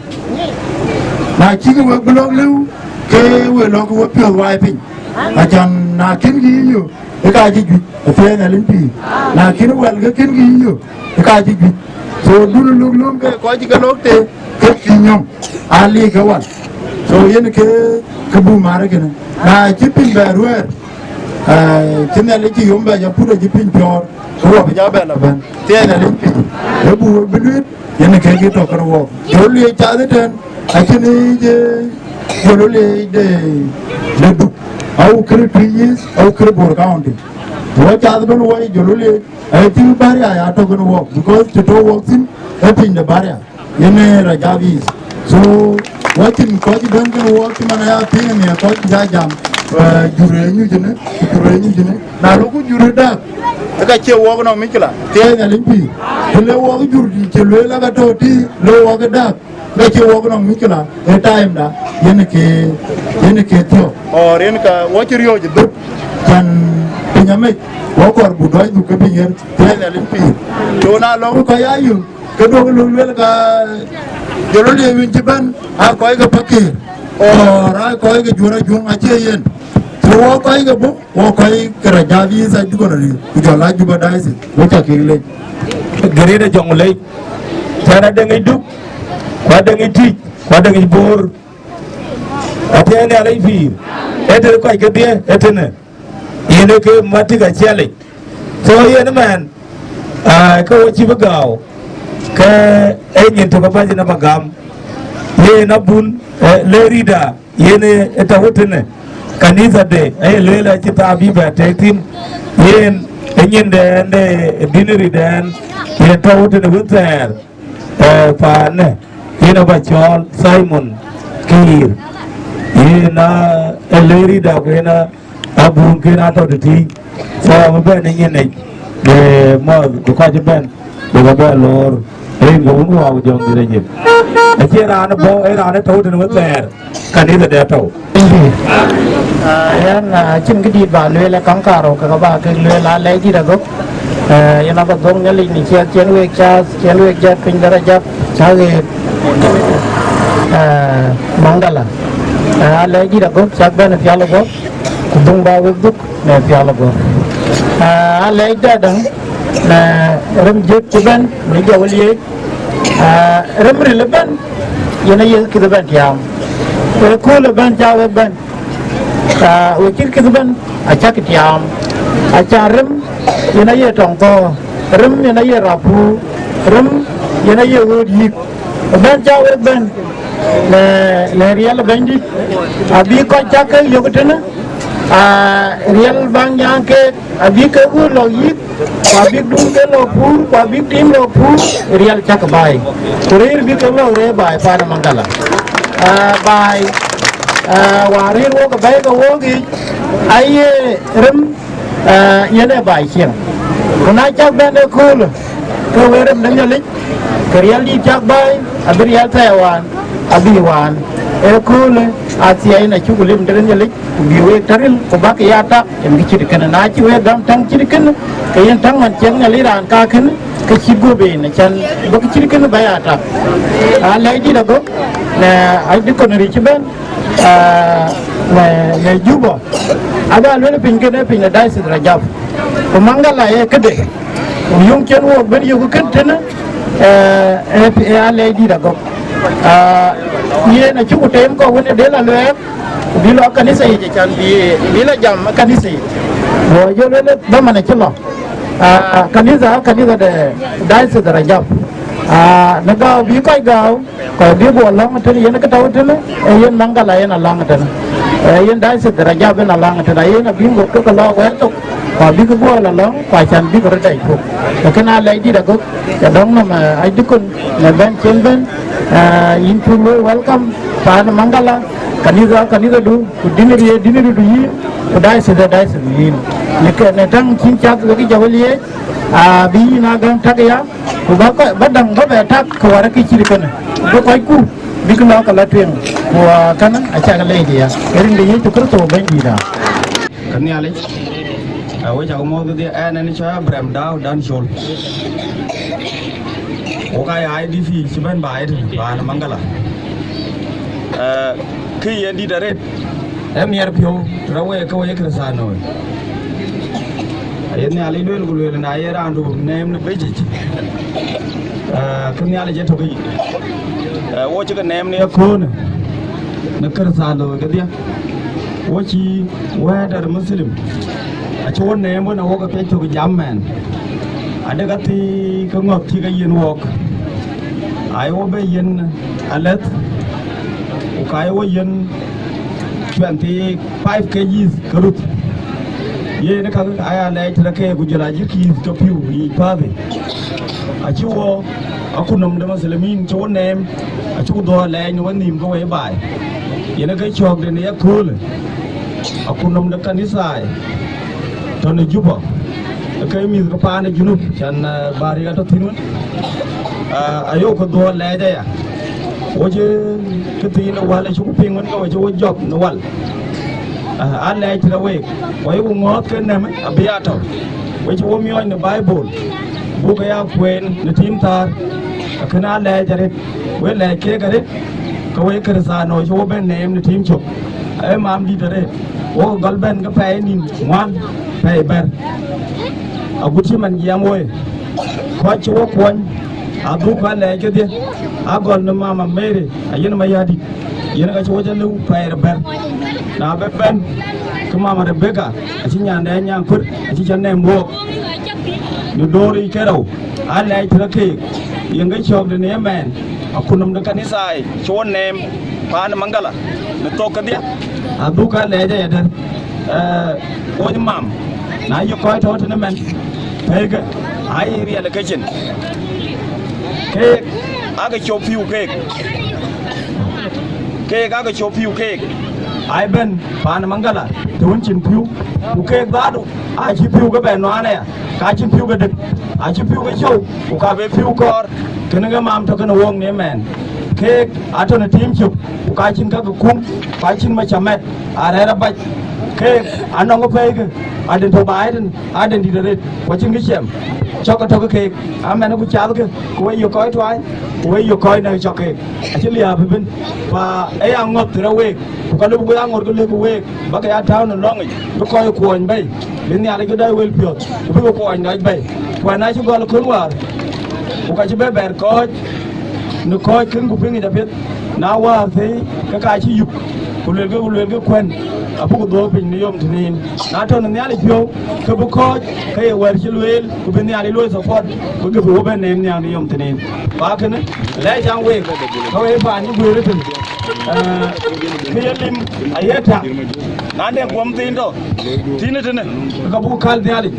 na chigi we belong lew ke we lo ko pio wai pin ajan na kin gi yo e kaji gi e fe na limpi na kin wel ke kin gi yo e kaji gi so dulu lum ke ko ji ga lokte ke kinyom ali ke wan so yen ke bu mare ke na chipin berwer kinale ji yomba ya pura jipin pio ko ba ja ba la ban te na limpi e bu belut yen ke to kar wo jolli chaade ten akini je jolli de du au kre trees au kre bor county wo chaade ben wo jolli ai ti bari ya to gon wo because to work in in the barrier yen Rejaf so watin ko ji ben gon wo ti mana ya ti ne ko ja jam jure ñu jene na lo ko jure da ka ce wo no mikila te na limpi le wo jur di ce le la ga to ti lo wo ga da ka ce wo no mikila e time da yen ke to or yen ka wo ci riyo ji dut kan pinyame wo ko bu do du ke pinyer te na limpi to na lo ko ya yu ke do lu le ga jolo le win ci ban a ko ga pakir or a ko ga jura jung a ce yen wo ko ga bu wo ko ga Rejaf sa du ko ri ku jola juba daisi wo ta ke le gere de jong le tara de ngi duk wa de ngi ti wa de ngi bor atene ala fi ete ko ga de etene yene ke mati ga chele so yene man ko wo ci bagaw ke enyin to ko baji na bagam ye na bun le rida yene eta wotene kanisa de ay lela ci tabi ba tekim yen enyin de dineri den ye tawte de wunter pa ne
ina bachol Simon Kir ina eleri da ina abun kina to ti so ben ni de mo ko je ben de ba lor rin go un wa jong ni je a che ra na bo ra na to de no ter kan ni de to
yan chin cái đi bà lưới là cắn cà rồi các bà cái lưới là lấy gì đó gốc yan nó bắt dong nyali ni chia chén lưới cha pin darah jap cha cái Mongalla lấy gì đó gốc cha bên phía lộc gốc tung bao gốc gốc này phía lộc gốc lấy ra đằng ram jet chuban ni jauh liek ram relevan yan ay kita ban tiang cool ban jauh ban wakil kizban acha kitiam acha rem yana ye tongto rem yana ye rapu rem yana ye wodi ban jawe ban le real bandi abi ko chaka yogotena real bang yang ke abi ke u lo yik abi dum ke lo pur abi tim lo pur real chaka bai kurir bi ke lo re bai pada Mongalla bai warir wo ka bai ka wo gi ai rem yene bai chiang kuna chak ben de kul ko werem dang yalik krial di chak bai abrial taiwan abiwan kul asia ina chugulim dang yalik biwe taril ko bak yata em gi chirikan na chi we dam tang chirikan kayen tang man cheng yali ran ka khin ka chigo be na chan bak chirikan bai ata lai di da go na ai di kon ri chiben na juba ada lele pingkene pinga dai se Rejaf ko Mongalla e kede yung ken wo ben yu ken tena ale di da go ye na chuku tem ko woni de la le bi lo kanisa ye chan bi la jam kanisa wo yo lele ba mana chilo kanisa de dai se Rejaf na gao bi ko gao ko bi bo long te yen ka taw te yen Mongalla yen long te yen dai se Rejaf ben long te yen bi ngo ko lo wa to ko bi ko bo la long ko chan bi ko dai ko ko kana lai di da ko ya dong na ma ai dukun na ben chen ben in to welcome pa Mongalla kanisa du diniri du yi ko dai se yi ne ke ne tang chin chak ko ki jawali bi na gang thak ya ko ba ko badang ba be thak ko wara ki chiri kana ko koy ku bi ko la kala tuen ko kana acha ka le dia erin de yi to kurto ben di da kan ya le wo ja mo de an ni cha bram daw dan shol ko kai ai di fi chi ben bai ba na Mongalla ki yen di da re em yer pyo rawe ko ye krasa no yen ali lol gulol na yera andu nem ne beji kun ya le je to bi wo ci ga nem ne ko na kar salo ga dia wo ci wa da muslim a ci won nem na wo ga pe to ga jamman ada ga ti ko ngok ti ga yen wok ai wo be yen alet o kai wo yen 25 kg karut ye ne ka aya le tra ke gujala jirki to piu yi pave a ciwo akunum da muslimin to nem a ciwo do le ni wani ko we bai ye ne ga chok de ne ya kul akunum da kanisa to ne juba kai mi ko pa ne junub chan bari ga to tinun ayo ko do le da ya oje kiti na wala ciwo pingun ko ciwo job no wal an lay tira we way bu ngot ken nem abiato we ci wom yoy ne bible bu ga ya kwen ne timtar kana lay jare we lay ke gare ko we krisa no ci wo ben nem ne tim chop ay mam di dare wo galben ga pay ni wan pay ber aguti man yam we ko ci wo kwon abu ka lay ke de agol no mama mere ayen ma yadi yen ga ci wo jalu pay ber na ben kuma ma Rebecca a ci nyande nyang kut a ci channe mbo no dori kero ala ai trake yenga chok de ne men akunum de kanisa ai chon nem pa na Mongalla no to ka dia abuka le ja ya den o ni mam na yo ko to ne men pega ai ri ala kitchen ke aga chop fiu cake aga chop fiu cake ai ben pan Mongalla tuấn chin fiu cake da do ai chi fiu cái bè nó này ka chi fiu cái đực ai chi fiu cái show ka be fiu kor cái nó mam to cái wong ne man cake ato na team chụp ka chin ka kum ka chin ma chamet are ra ba cake anong ko pe ke aden to bai den aden di de ko chin cái chem cho cái to cái cake amen ko cha cái ko yo koi twai ko yo koi na cho cake chi lia bin và ai ăn ngọt từ đâu về có lúc bữa ăn ngọt có lúc về bác cái ăn tháo nó ngon nó coi cuộn bay đến nhà đây cái đây quên biểu bây giờ cuộn đấy bay cuộn này chúng con là khốn quá cái chú bé bèn coi nó coi cứng của phía người ta biết nào qua thế cái chỉ dục của luyện cái quen à phụ đồ bình niệm thì nên nào cho nó nhá đi phiêu cái bố coi cái quên chỉ luyện của bên nhà đi luyện support với cái phụ bên em nhà niệm thì nên và cái này lấy trang vềเขาให้ผ่านนี่ดูได้ถึงcáiยันลิมไอ้เหี้ยท่านั่นเนี่ยความตีนโตตีนนี่ก็บุกขัลเนี่ยลิ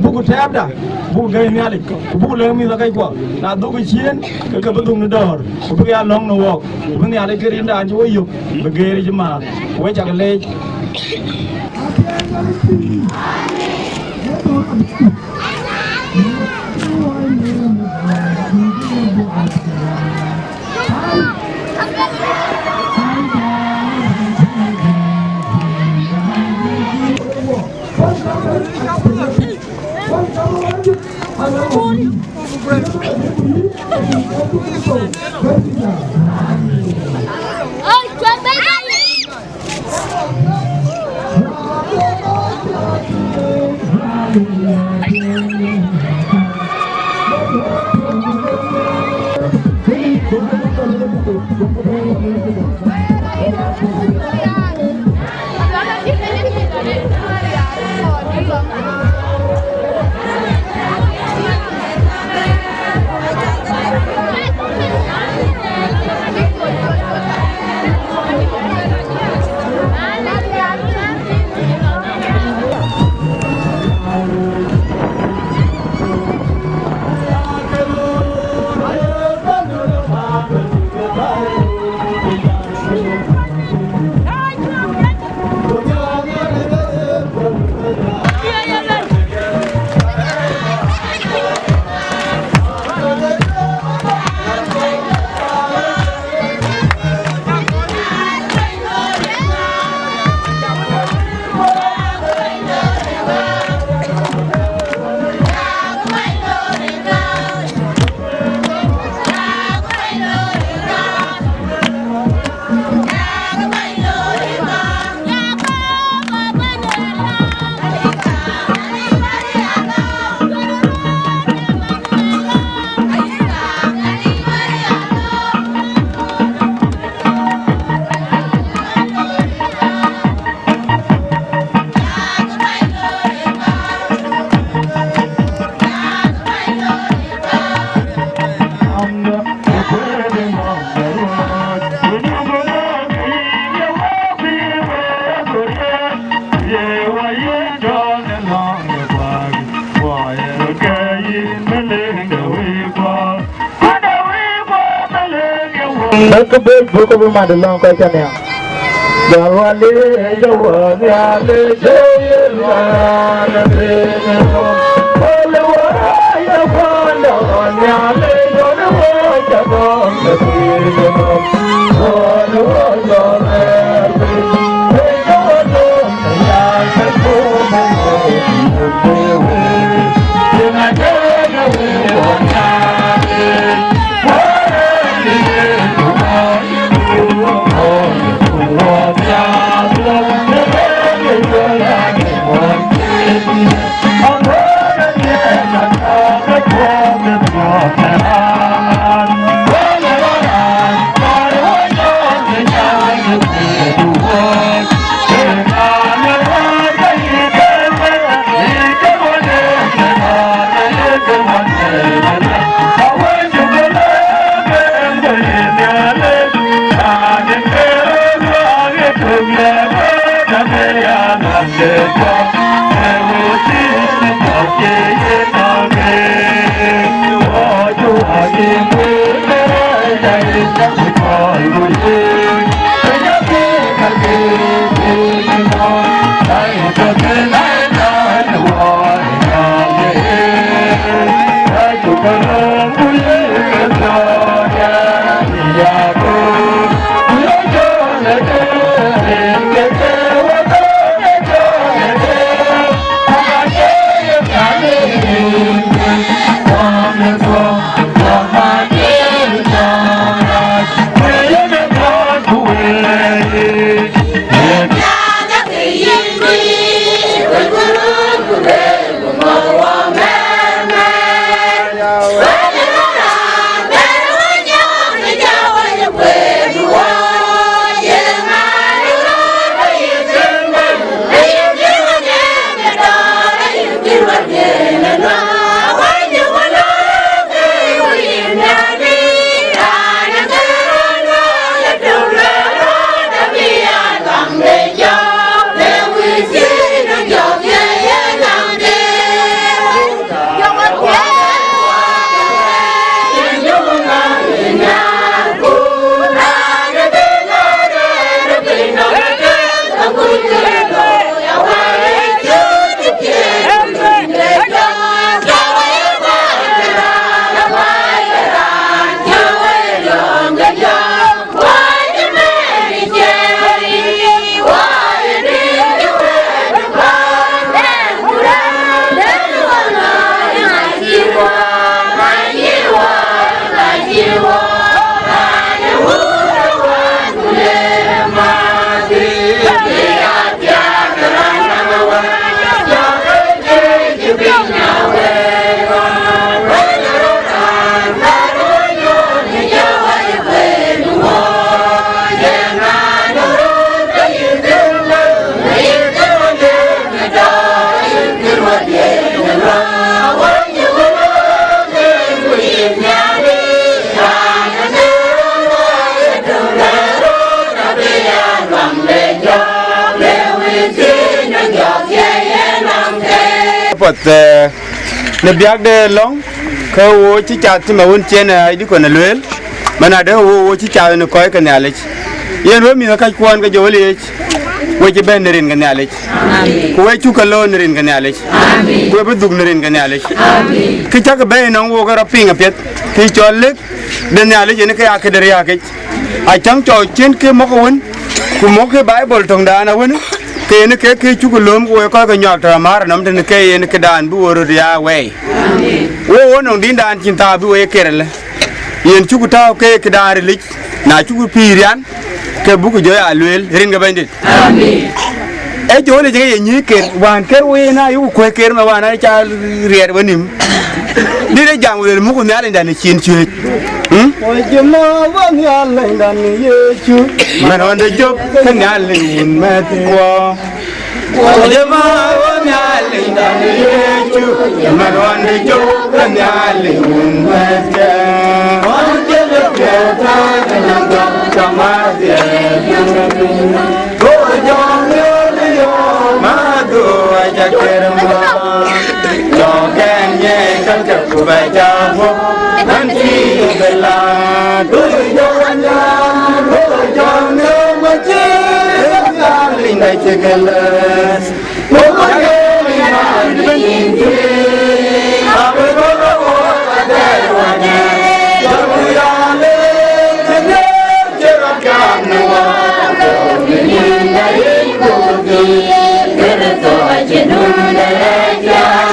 บุกแทบด่าบุกเกยเนี่ยลิบุกเลี้ยงมีสักไอ้กว่าน่าดูcáiเชียนก็ประตูนี่ดอร์บุกยาลองนวอกบุกเนี่ยลิเกรินด่าช่วยอยู่บุกเกยจะมาไว้จากเล่
Welcome back, book of my long question now. Jawali, Jawali,
pot ne biak de long ko wo chi cha ti ma won chen ai di ko na lwel mana de wo chi cha ne ko ka ne ale yen wo mi ka kwon ka jo le wo ji ben rin ga ne ale ko we chu ka lo rin ga ne ale ko be dug rin ga ne ale ki cha ka be nang wo ga ra pinga pet ki cho le de ne ale ne ka ya ka de ya ke a chang cho chen ke mo ko won ku mo ke bible tong da na won ke ne ke chu ko lom ko ko ka nyok ta mar nam de ke ne ke dan bu wo ya we wo nong din dan chin ta bu we ke le yen chu ko ta ke dan ri na chu ko pi rian ke bu ko jo ya lwel rin ga bandit amen e jo le je ni ke wan ke we na yu ko ke ma wan ai cha rier banim đi đây giang người muốn con nhá lên đàn này chiên chuyện, ôi chứ mà vẫn nhá lên đàn này dễ chứ, mà nó đây chụp cái nhá lên mẹ qua, ôi chứ mà vẫn nhá lên đàn này dễ chứ, mà nó đây chụp cái nhá lên mẹ cha, ôi chứ được kẹo ta cái nhá gặp cho má dễ, ôi cho nhớ đi yo má tu ai cha kêu mà, cho cái nhẹ căng chặt của bài cha vô anh chỉ về là tôi cho anh ra tôi cho nếu mà chết ra linh này chỉ cái lên một con người mà nhìn thấy à với con nó đã để qua nhà cho người ta lên thế nhớ chưa gặp cả nữa tôi nhìn thấy cuộc đời thế nên tôi chỉ nuôi để cha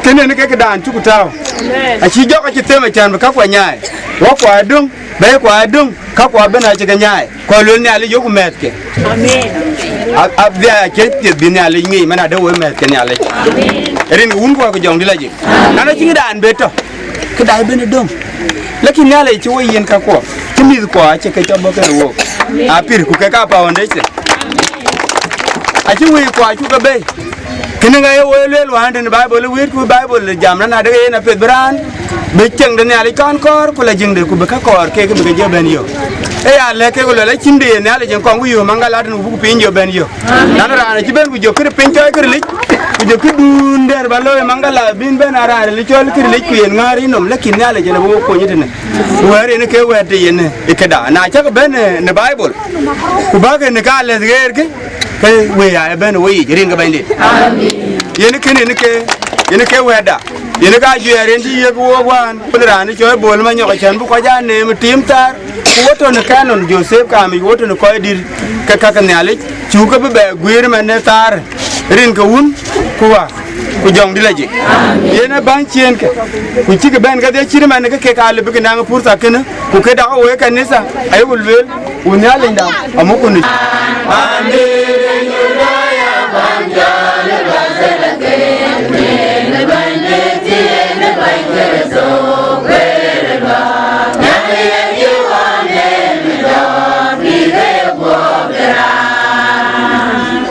cái này cái đàn chú của tao, chỉ do cái tên mà chàng và các quả nhài, quá quả đúng, bé quả đúng, các quả bên này chỉ cái nhài, quả lớn nhà lấy dấu của mẹ kì, à bây giờ chết tiệt bên nhà lấy nghỉ mà nào đâu với mẹ cái nhà lấy, riêng uống qua cái dòng đi là gì, nó nói chỉ cái đàn bê to, cái đàn bên này đúng, lấy cái nhà lấy chú yên các quả, cái mì quả chỉ cái cho bơ cái đồ, à pir của cái cáp vào đấy chứ, à chú uy quả chú cái bê. Cái này cái ô lê loan trên Bible viết của Bible giảm nó là đây là phật brand bị chừng đến nhà lấy con cor của là chừng để của bị các cor cái bị cái bên nhiều ấy à lấy cái của là lấy chim đi nhà lấy chừng con của nhiều Mongalla trên của pin nhiều bên nhiều nó là chỉ bên của nhiều cái pin chơi cái lịch của nhiều cái đun để bà lôi Mongalla bên bên ara lấy chơi cái lịch quyền ngari nôm lấy kinh nhà lấy chừng là bố cô như thế này vừa đây nó kêu vừa thì này cái đó na chắc bên này Bible của bác cái này cái là cái về à bên về riêng cái bên đi yene ke weda yene ka jere ndi yego wan pulrani choy bol ma nyoko chan bu ko ja ne tim tar woto ne kanon Joseph ka mi woto ne ko dir ka ka ne ale chu ko be gwir ma ne tar rin ka un kuwa ku jong dilaji yene ban chien ke ku ci ke ben ga de ci ma ne ke ka le bi na nga pour sa ken ku ke da o e kanisa ay wul wel un ya linda amuko ni ande ya banja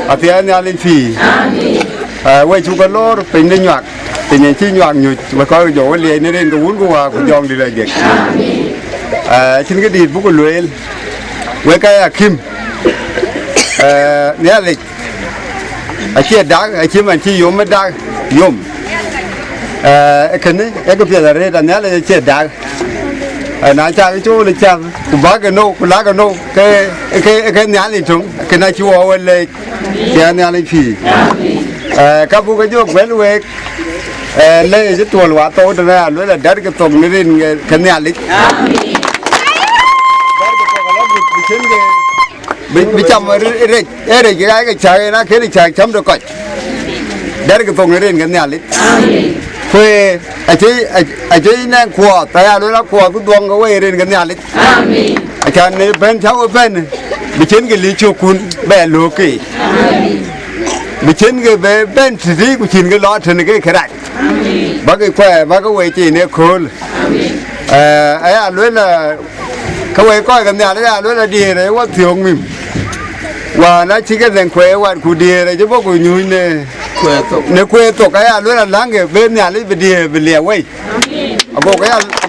Atian alin phi, quay chú con lô bình lên nhọt, tình hình chi nhọt nhiều mà coi dỗ liền nên cái uống của dòng đi lại việc. Trên cái điện bút của lưỡi, với cái kim, nhớ lịch, chia đá, chia mà chi yếm mất đá, yếm. Cái này cái việc là đây là nhớ là chia đá. Nãy cha cái chỗ là cha, của bác cái nô, của lá cái nô, cái nhá lên chúng, cái này chú ở đây, cái này lên phi, các bố cái chỗ quen quen, lấy cái tuần hóa tốt ra, lấy là đất cái tùng này lên cái nhà lên, bị chăm ở đây, cái trái nó cái trái chấm được coi, đất cái tùng này lên cái nhà lên. Quê ai chơi nè khua tay à đối là khua cứ đuông cái quê lên cái nhà lịch cái này bên cháu bên bị chiến cái lý chùa cún bè lúa kì bị chiến cái bên chỉ của chiến cái lọ trên cái đại bác cái khỏe bác cái quê chỉ nè khôn ấy à đối là cái quê coi cái nhà đấy à đối là đi đấy quá thiếu mình và nó chỉ cái đèn khỏe và cụ đi đấy chứ bác cụ nhúi nè nếu quê tổ cái à là láng cái bên nhà lấy về đi về lìa quay,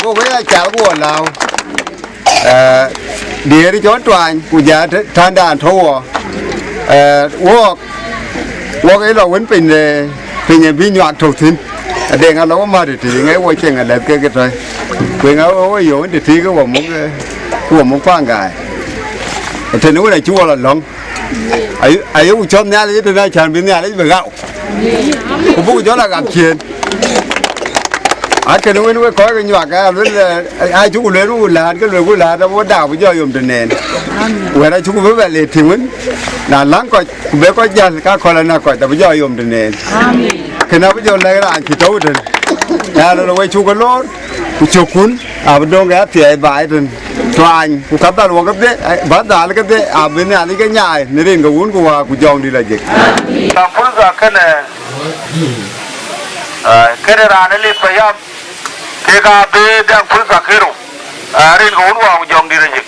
cô cái cháo của nào, địa đi chốn toàn của nhà than đàn thô walk ấy là vấn bình vi nhọt thổ thìn để ngao nó mà để thì ngay quay chuyện là đẹp cái rồi quên ngao ấy yếu để thì cái của một khoang gài thì nó này chua là lòng ấy cho nhà đấy từ nay chán bên nhà đấy về gạo cũng bố cho là gạo chiên cái nó có cái nhọt cái ai chú lấy nó là cái người là nó có đào bây giờ dùng từ nền vậy đây chú với vậy thì thì muốn là lắng coi bé có giờ các con là nào coi bây giờ dùng từ nền cái nào bây giờ lấy là anh chỉ tấu được là nó quay chú cái lót chú cuốn bên đông cái thì bài rồi cho anh cũng cắt tao luôn cái đấy bắt đá cái đấy bên nhà cái nhà này đến cái cuốn của dòng đi là gì
làm phun ra cái này cái này là nên phải làm cái cái bên đang phun ra cái rồi đến cái cuốn của dòng đi là gì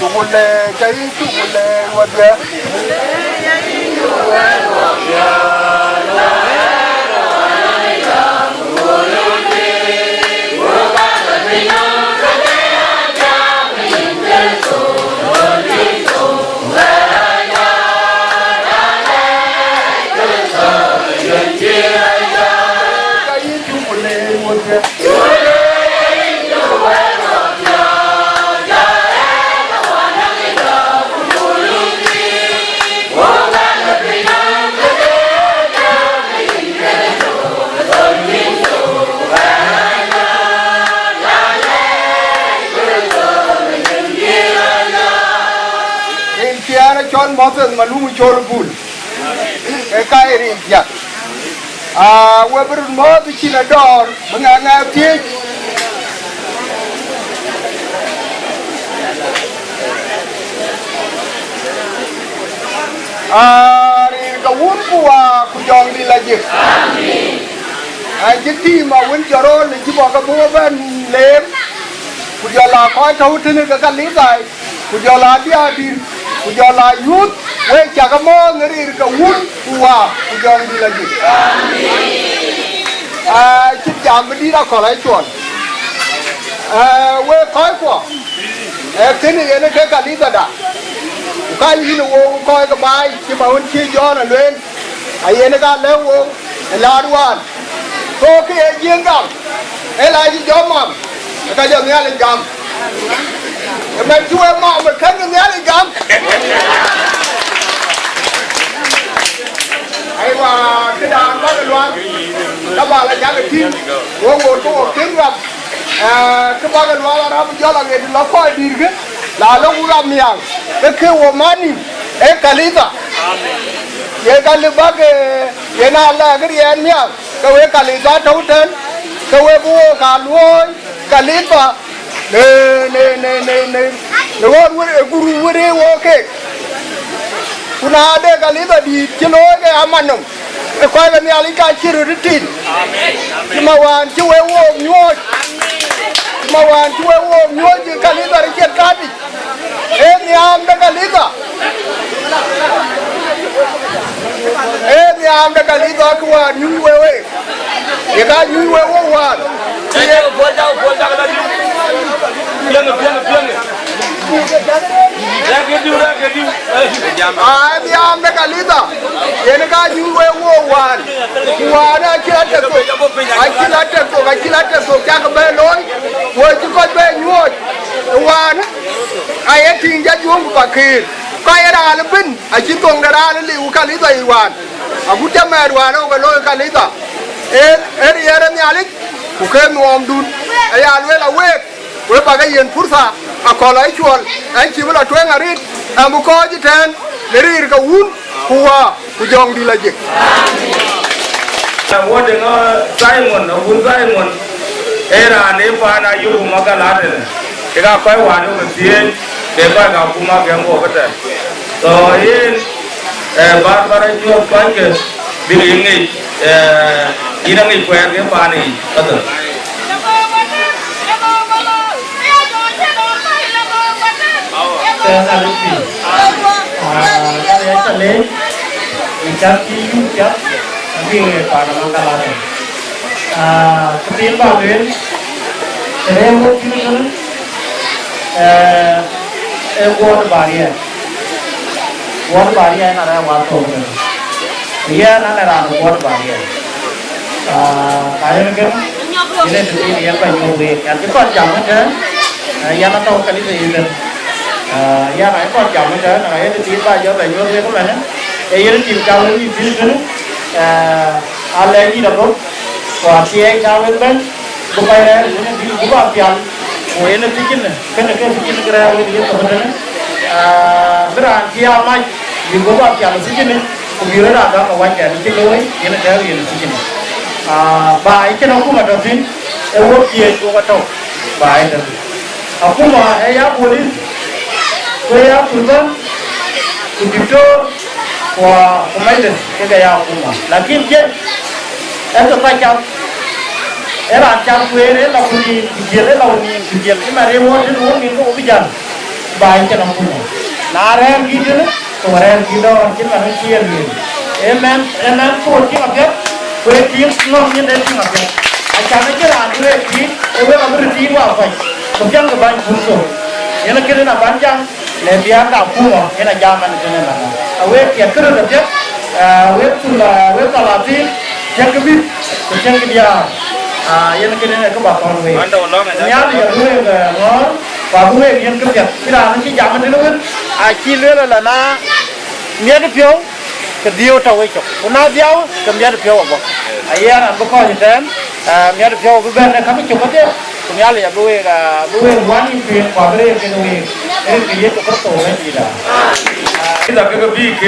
chú muốn lệ cái chú muốn lệ vật gì chọn món gì mà luôn cho nó buồn cái gì vậy quay bữa mơ thì chỉ là đòn mà ngà tiếc thì cái uốn của dòng đi là gì cái gì mà uốn cho rồi thì chỉ bảo cái búa bên lem của giờ là coi thấu thế nên cái lý giải của giờ là đi của giờ là yút quay chả cái mơ người đi cái uốn của dòng đi là gì chích chạm mới đi ra khỏi lại chuẩn quay coi của thế này nó cái lý giải đã cái gì nó coi cái bài chứ mà hơn chia cho nó lên ấy nó cái léo là đoan có cái riêng cầm ấy là gì cho mà cái giờ nghe lên cầm mình chú em mò mình khấn nghe lên cầm ấy mà cái đàn có cái loan các bạn là nhà cái thiên có một tiếng gặp cái ba cái loan là nó cho là người nó coi đi cái là nó cũng làm miệng cái kêu của mani ấy cái lý do cái lý bác cái nào là cái gì anh miệng cái lý do thấu thân cái bùa cả luôn cái lý do nè đúng không guru đi ok kuna ada cái lý do đi chơi cái amanum cái coi cái này là cái chiru ritin mà hoàn chú ấy uống nhoi mà hoàn chú ấy uống nhoi chỉ cái lý do là chết cát đi em niam đã cái lý do em niam đã cái lý do của hoàn nhoi ấy cái cái nhoi ấy uống hoàn cái buồn đâu cái là em niam đã cái lý do cái cái nhoi ấy uống hoàn hoàn á chưa được cái chỉ là cha cái bên lối vừa chỉ coi bên nhoi hoàn ai ấy thiên gia vuông của kỳ coi ra là bin chỉ tuần ra là liu cái lý do hoàn cũng chăm mẹ hoàn đâu cái lối cái lý do đi ra nhà lịch của cái nuông đun ai ăn với là với bà cái yên phút sa còn lấy chuồn anh chỉ với là chuối ngà rít một coi chỉ thèn để đi cái uốn của dòng đi là gì
là mua được Simon nó uốn Simon era nếu mà na yêu Mongalla đấy cái cái quay hoàn nó tiền để coi cái kuma cái ngô cái rồi bar bar itu apa ke diri ini ina ngi kuat ke pani betul
Ketin Balin, Remo Kinikan, water barrier. Water barrier and a water. Here, another water barrier. I can get here by your way. And the first young Yamato Kalisan. Yeah, I got young and I had to see by your way. A year in Calvary, I'll let you know. Và chị em chào bên bên, bố bay này cũng có tiền, ngồi nó thích cái này cái ra cái gì đó mình đấy, cái là chị em mai, vì cũng có tiền thích cái này, cũng như là đó có quan trọng cái lối, cái này cái gì thích cái này, bài cái nó cũng là đầu tiên, em muốn gì cũng có đâu, bài đó, cũng mà em áp police, tôi áp tụi con, tụi tôi và mấy đứa cái áo cũng mà, là kim chết. Em được phải chăm, em làm chăm quê đấy là gì, chuyện đấy là gì, chuyện cái mà em muốn đến uống miếng có bây giờ, bài cho nó cũng, na em gì chứ, còn em gì đó, chính là nó chia liền, em có một chiếc ngọc nhất, quê tiếng ngon như thế chiếc ngọc nhất, anh chàng ấy chứ là quê tiếng, em biết là cái tiếng vào phải, không chăng cái bánh cuốn sổ, em là cái đấy là bánh chăng, để biar đào phu mà, em là jam anh cho nên là, quê kia cứ được chứ, quê là làm gì? Yang kebit, yang kedia, yang kedua ni kebab orang ni. Yang dia dua ke, baru ni yang kerja. Kita nanti zaman dulu kan, kilo la na, ni ada piau, kedia tahu itu. Una dia, kemudian ada piau apa? Ayah nak berkau je kan, ni ada piau bukan kami cuba dia. Kemudian dia dua wani piau, baru dia kedua, dia tu kerto ni dia.
Kita kebik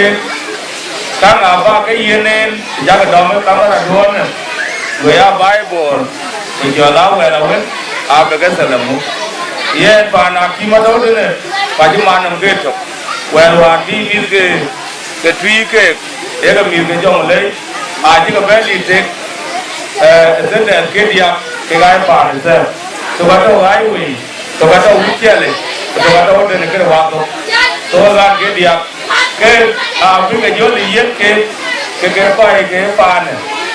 Kang apa cái yên nên giá cái đó mới kang là luôn người à Bible thì giờ lão về là biết à cái sự là mu yên và na khi mà đâu đấy và chúng mình làm cái thôi về là đi cái truy cái miếng cái trong lấy à chỉ có bé đi thế rất là cái gì cái gái phản này xem tôi bắt đầu gái uy tôi bắt đầu uy chơi này tôi bắt đầu đến cái hoạt động tôi làm cái gì cái bây giờ vô lý cái bài cái phàn này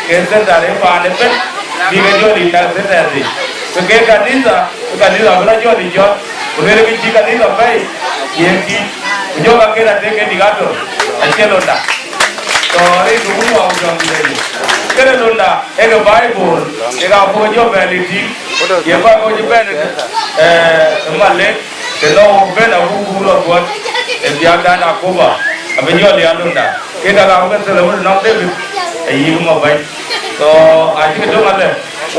cái dân gia đình phàn này biết bây giờ vô lý cái dân gia đình cái kanisa bila vô lý vô udah cái gì kanisa vậy yang ki vô cái là cái gì cả rồi anh chơi luôn đã rồi đúng không trong cái này luôn đã cái Bible cái nào có vô về lý thi cái bài có vô về mà lấy cái nó về là cũng là buat biar dan aku bah Abi jual dia lunda. Kita kalau kan selalu nak deh, ini mau baik. So aja kita ada.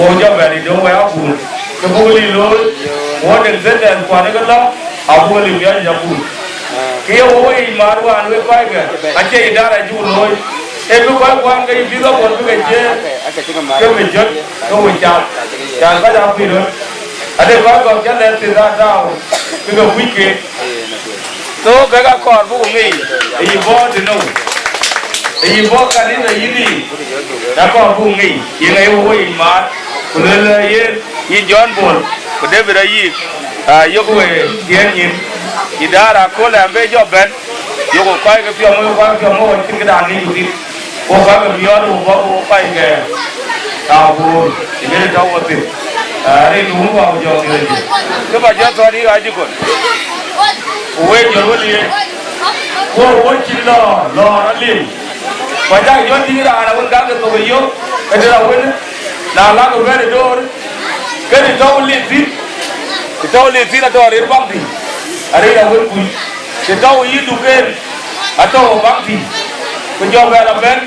Oh jauh beri jauh bayar pun. Kebuli lol. Oh dengan dan kuat ni kan abu beli biar jauh. Kaya oh ini maru anu apa ke? Aja idara jual lol. Tapi kuat ke juga pun ke je. Kemijat, kau ucap. Jangan kau jauh pilih. Ada kau jalan tidak tahu. Kita weekend. So cái con phụ nghỉ, thì vô thì nung, thì vô cái này là gì đi, đã con phụ nghỉ, hiện nay vô gì mà, nên là yên John buồn, còn đây về đây gì, vô về tiền nhìn, thì đã là có làm về job bên, vô có quay cái phim mới trên cái đàn đi đi, có quay cái video có quay cái, tao buồn, thì bây giờ tao có tiền, đây đúng vào cho người, cái bà cha cho đi ai chứ còn. Uwe jauh liye, uwe cina, lo liye. Macam jual tinggal ada pun dah ketua yo, ada apa ni? Nala tu kan dor, kan itu liye ada orang bang ti, ada yang pun, itu itu kan, atau bang ti, penjual bela ben,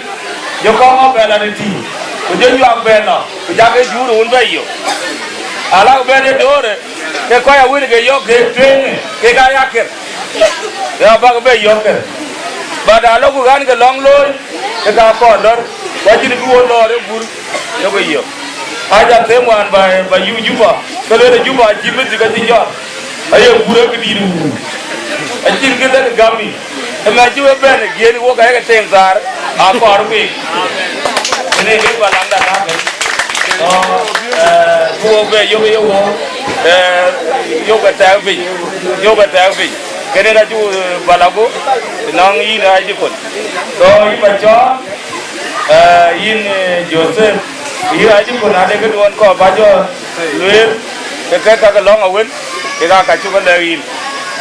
jokong bela ti, penjual bela, penjaga juru pun bayi yo. Alah bela dor, ke kau yang win ke yo ke train, ke kaya ker. Ya ba be yoker bada lo ku gan ke long loy ke ka ko dor ba ji ku lo re bur yo be yo aja te man ba yu juba ko le juba ji be ji ga ji jo ayo bur ke di du a jin ke da gami ma ji be ne ge ni wo ga ke tem zar a ko ar be ne ke ba lang da ta ke wo be yo yo ga ta be cái này là chú balago nang in ai chứ còn rồi mà cho in Joseph yi ai ji ko na de ko won ko ba jo luel ke ka long a wen ke ka chu ko le yin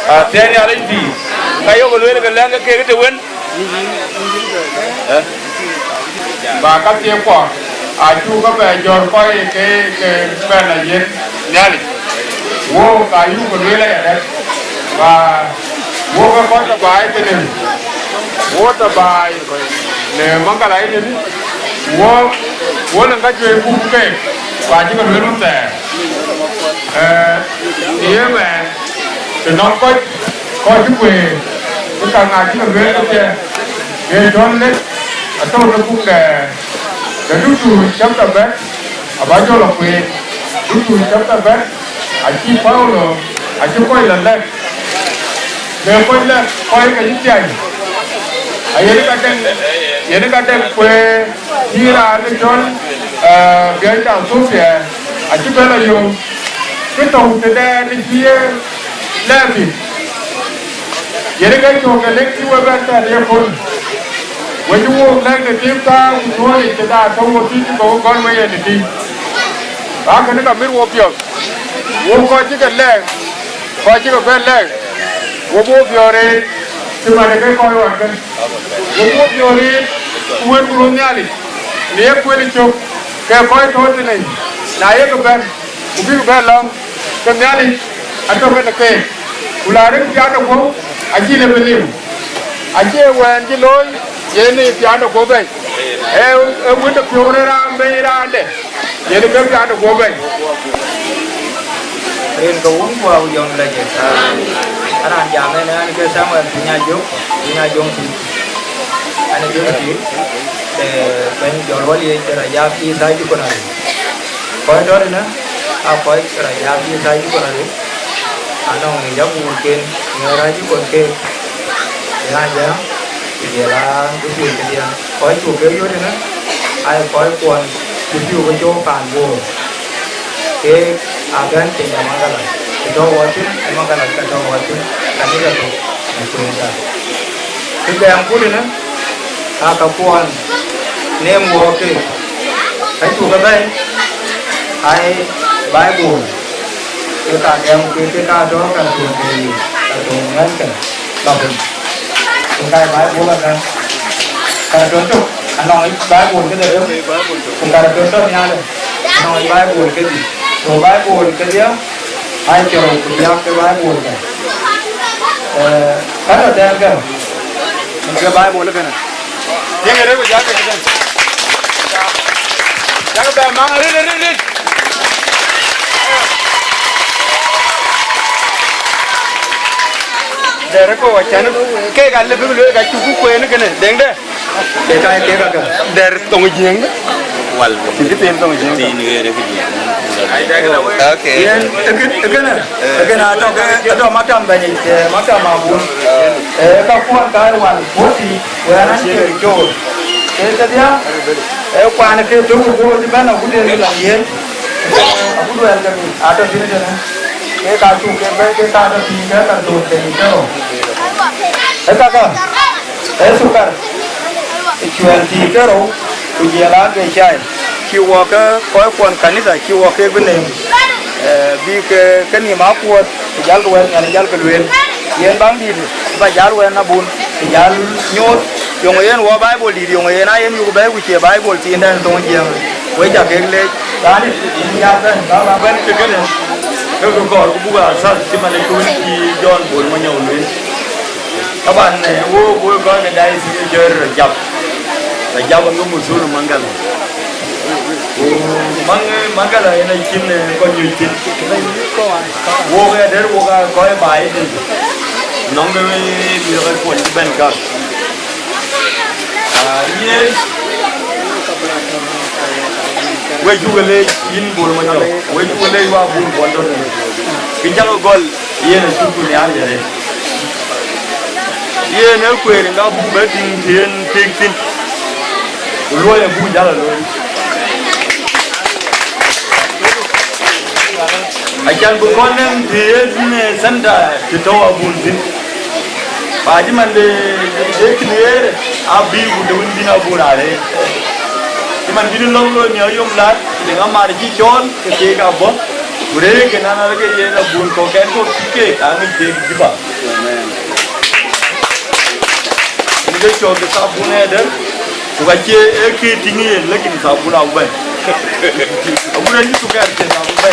a te ni ala di ka yo ko luel ke la ke te wen ba ka tie ko a chu ko ba jo ko ke ba na yen nyali wo ka yu ko luel ya ba wo ko ta ba te ne wo ta ba ne Mongalla ai ne wo na ga je ku ke ba ji ko luel ta ye me te no ko ju we ku ka nga ji ko luel te ye don le a to no ku de du tu cham ta ba a ba jo lo ku du tu cham ta ba a chi Paulo a chi ko la le de ko le ko ka ji ai a ye ka den ku hira de don bien ta su se a chi ba la yo cái tàu từ đây đi phía nam thì vậy cái chỗ cái lấy cái bên ta đi phun với chú lấy cái tiếp ta chú đi từ đây xong một tí có con mấy anh đi đó cái nó biết vô việc vô coi chứ cái lẹ coi chứ cái bên lẹ vô việc đi thì mà cái coi hoàn cảnh vô việc đi quên luôn nha đi nếu quên đi chụp cái coi thôi thế này này cái bên ubi ba long kamyali ato ka ke ulare pya no ko aji le belim aji wen ji loy ye ni pya no ko be win the pure ra me ra de ye ni pya no ko be
ren ko un ko yong la je ana jam ne ne ke sama nya jong ti ana jong ti ben jorwal ye ra ya ki sai ko na ko do na apa kerja di saya juga ada, anak yang jauh mungkin ngerai juga ke, ya aja, dia lah tu dia, kau itu ke juga na, ayah kau kuan, tu kerja panbo, ke agan tinggal Mongalla, kerja wajib, Mongalla kerja wajib, kami dah tu, macam itu. Kita yang pun na, agak kuan, nem work, saya juga baik, ayah Bible cái cả em cái ca đó cả tuần thì cả tuần ngắn cả đọc được chúng ta Bible là cái cả tuần chục anh nói Bible cái gì đó chúng ta tuần chục nha rồi nói Bible cái gì rồi Bible cái gì á ai chờ cũng giao cái Bible này cái đó đem cái Bible là cái này những người đấy có giá cái gì giá cái mang đi để có chén cái gà lên cái lưỡi cái chú cú quê nó cái này đen đấy để cái cả để tông giếng đó wal thì cái tiền tông giếng thì người đấy cái gì ok cái nào cho cái mắt trăm bài mắt trăm mà buồn các quan cái hoàn bố thì vừa ăn chơi chơi cái dia quan cái chú cú thì bên nào cũng đi làm giếng aku dua yang ada sini je ke kacu ke baik ke ada tiga kan dua itu kakak sukar jual tiga ro jualan ke cai kiwa ke kau kuan kanisa kiwa ke benih bi ke ni mak kuat jual luar jual ke luar yen bang di jual luar nabun jual nyot yang yen wa Bible di yang yen ayen yu Bible ke Bible tin dan tong jiang với chả cái lệ đó đi nhà đây đó là bên cái này nếu tôi gọi cũng buộc sao thì mà lấy tôi đi John buồn mà nhiều lên các bạn này vô coi cái đây thì chơi Rejaf bằng cái một số là Mongalla Mongalla này chim này có nhiều chim vô cái đấy vô cái coi bài thì nóng cái cuốn bên cả we jugale in bol ma ñaw we jugale wa bul bon do ki jalo gol yene surtu ni ar jare yene ko ere nga bu be din ten tin lo ya bu jala lo ajan bu konem de sanda ti to abun din baji man de clear abi bu de windina bu rare
man bi long lo nyo yom lat de ga mar ji chon ke ga bo ure ke na na ke ye na bun ko ken ko ke ka ngi de ji ba de cho de sa bun e de ko ga che e ke tingi ye le kin sa bun au ba abu na ji su ka ke sa bun ba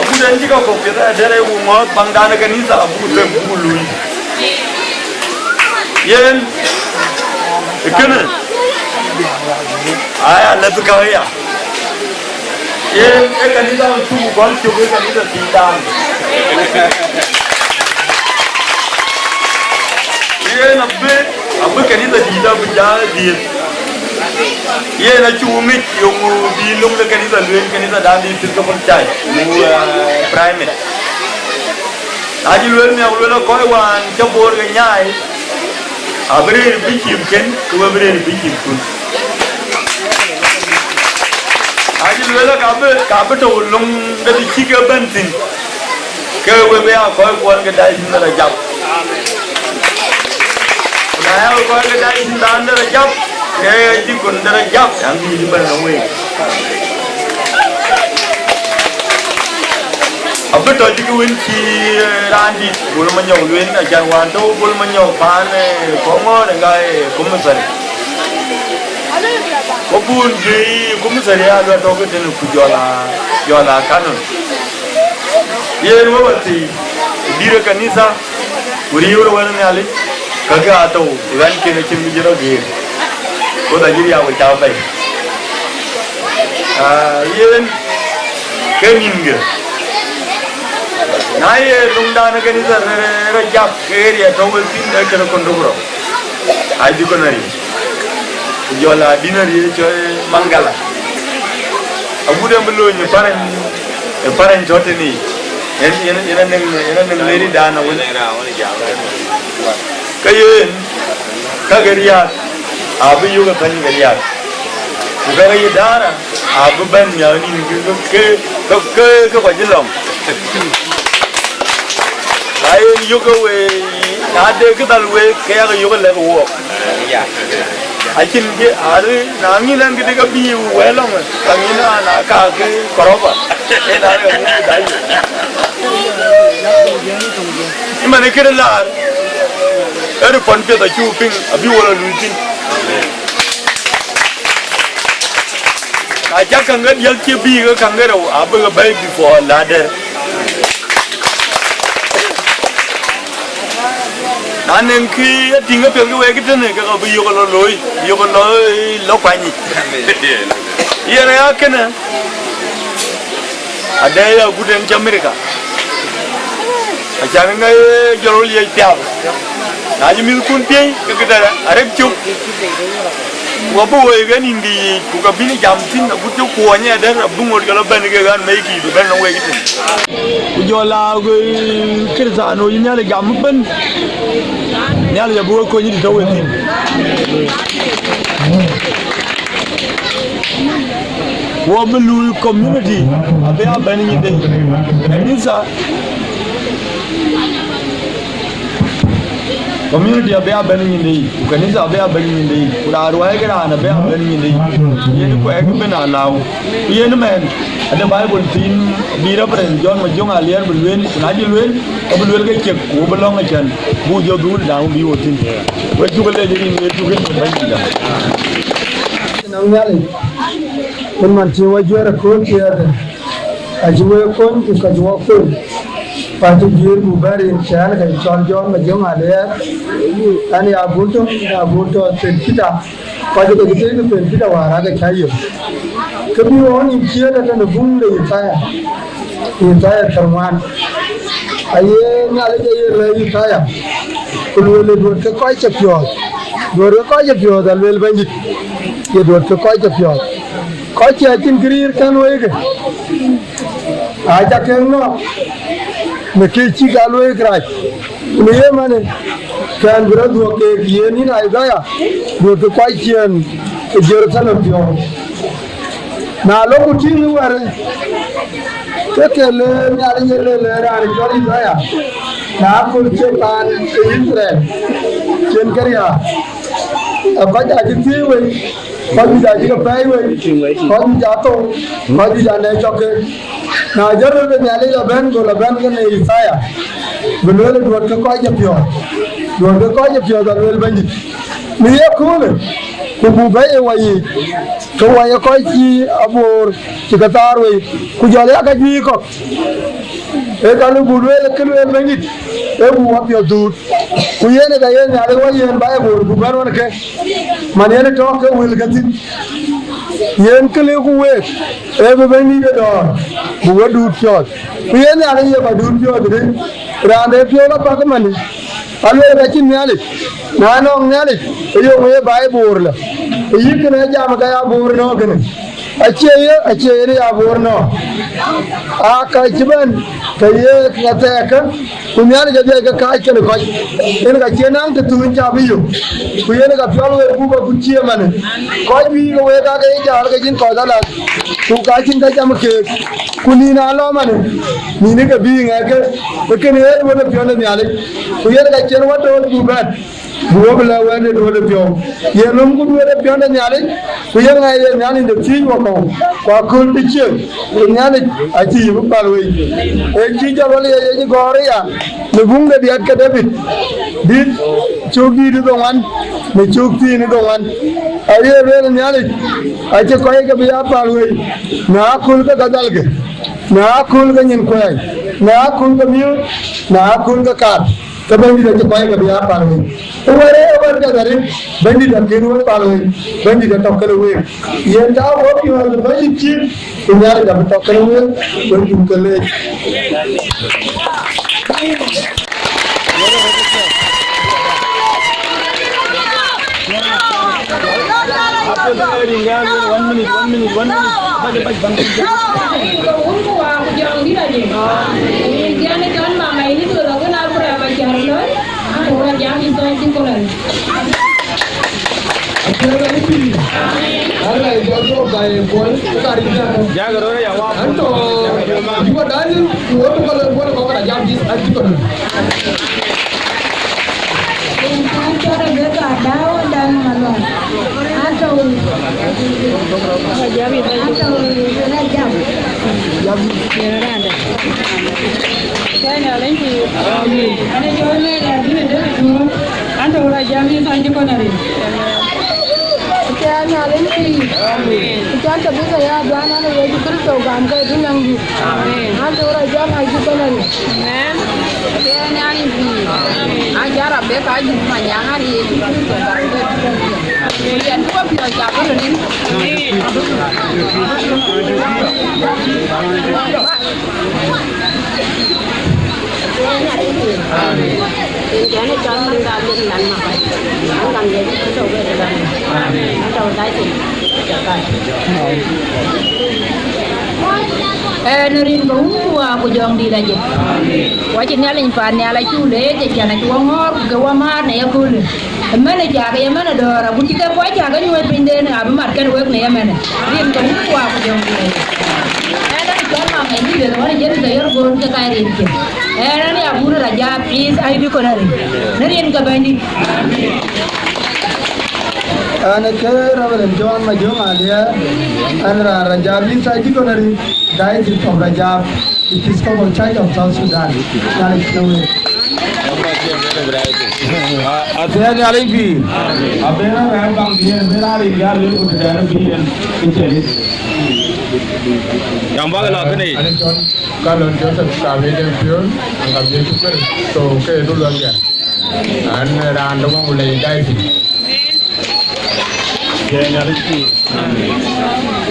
abu na ji ka ko ke da de re u mo bang da na ke ni sa abu de bu lu yen ikene aya la tu ka ya yen e ka ni da tu gon tu ke ka ni da ti da yen abbe ka ni da ti da bu ja di yen a chu mi yo mu di lum le ka ni da luen ka ni da di ti ko pon chai mu primate aji luen me lo ko wan cho bor ga nyai abre bi kim ken ko abre bi kim kun aji luen ka be to lum da di chi ga ban tin ke we be a ko kon ga dai tin da jap na ya ko ga dai tin da jap ke ji kun da jap yang di ban na we abe to ji win ki randi bul ma nyaw luen a jan wan to bul ma nyaw pa ne ko mo de ga e ko mo sare ko bun ji ko mo sare a lo to ke ten ku jola kanon ye no wati dire kanisa uri uro wan ne ale ka ga to ran ke ne chim ji ro ge ko da ji ya wa ta bai yen ke ninge naye lungdana ke ni da Rejaf area to will tin da ke ko ndobro ai di ko nari jola dinari cho Mongalla abu de mlo ni paran jote ni ena neng leri dana won kayen kagariya abu yuga kan gariya uga yi dara abu ban ya ni ke ko jilom ai yuga we na de ke dal we ke ya yuga le wo ya akin ge are na ngi lan ge ga bi we long ka ngi na ka ke koroba e na ga mu dai imane ke la er pon pe da chu ping abi wala lu tin a ja kan ga yal ke bi ga kan ga ro abu ga bai before ladder nanen ki tinga pe ga we ke ne ga bi yo lo lo kwani yere akena adaya guden America a jan nga jolo li tiaw na ji mil kun pe ga da arek chu wa bo we ga ni ndi ku ga bini jam tin bu to ko nya da bu ngor ga ban ga gan mai ki du ban na we ki ku jola go kirza no nya le jam ban nya le bu ko ni to we tin wa belu community abe abani ni de nisa community abe abani ni de kanisa abe abani ni de kula ruwa ga na abe abani ni de ye ko ek bena law ye ne men ade bible tin bi reference john ma jong alier bulwen na ji lwen bulwen ga ke ko bulong ga jan bu jo du da bi wotin we ju ga le ni ne ju ga ban da na ngale kun man ci wajura ko tiyada ajiwe kon ka jwa ko patu jir bu bari chal ga chon jon ma jong ale ani abuto tenta ko de ke te tenta wara ga chayo kabi woni tiyada tan bumle itaya tarwan aye ngale ye re itaya kulwele do ke ko chapyo do ko chapyo dal wel banji ye do ke ko chapyo ko chatin grir kan wege aja kenno me ke chi galo e grai me mane kan bro do ke ye ni na gaya do ke ko chen e jor tan pyo na lo ku tin ware ke le nyari le ra ri jori gaya na ku che pan Israel chen kariya abaja ji ti we
có gì giờ chỉ có phải vậy có gì giờ tôi có gì giờ này cho cái nào giờ rồi nhà này là bên cái này sai à bên đó là đuổi cái coi chụp rồi bên gì mình cool kubu bay wayi ko waya ko ci abor ci gatar way ku jole aka ji ko e kalu budwe kelu en nangit e bu wa yo dur ku yene da yene ale wayi en baye bor bu bar wona ke man yene to ke wel gatin yen kele ku we e be bani be do bu wadu chot ku yene ale ye ba dur chot de rande pyo la pa ka mani ale ba ci nyale na no nyale yo me baye bor la yikene jam ga ya bor no gene ache ya bor no aka jiban kaye ngata ka kunyani ga ga ka kene ko en ga chenang te tun ja biyo ku yene ga pyalo bu ba ku chie mane ko bi ga we ga ja ga jin ko da la ku ka chin ga jam ke kuni na lo mane ni ne ga bi nga ke kene e wona pyalo ni ale ku yene ga chen wa do bu ba buobla wende do le pyo ye lum ku do le pyo ne nyale ku ye ngai ye nyani de ti wo ko kwa kul ti che nyani a ti bu pal we e ti ja wale ye ni gore ya ne bunga di ak david dit chogi do wan ne chokti ni do wan a ye re nyani a che ko ye ke bi a pal we na kul ka gadal ke na kul ka nyin ko ai na kul ka mi na kul ka ka Bandi da koi ga biya palwe over ga dare bandi da kenu palwe bandi da tokkale we yenda wo ki wa bandi chi inyar da tokkale we bandi kale
Nerin bau aku jong di aja. Wajib nyalin pan nyala cule, jadi anak ngor, gawamar nih aku le. Mana jaga ya mana dora, bukan kita buat jaga nyuai pindah nih, abu markan work nih ya mana. Nerin bau aku jong di aja. Ada jual mama ini dia mana jadi sayur goreng ke kaya ini. Ada nih abu Rejaf, please, ayo di konar. Nerin kabandi.
Ana ke rawalan John majong alia ana Rejaf in sai di konari dai di from Rejaf it is called charge of South Sudan nari snowe
Athea ni alibi abena ran bang dia bena ri ya lu ku da bi en kiceli yang baga la kene
kalau Joseph sabe de pure angam je super so ke dulu ya ana ran dong mulai dai
Generasi,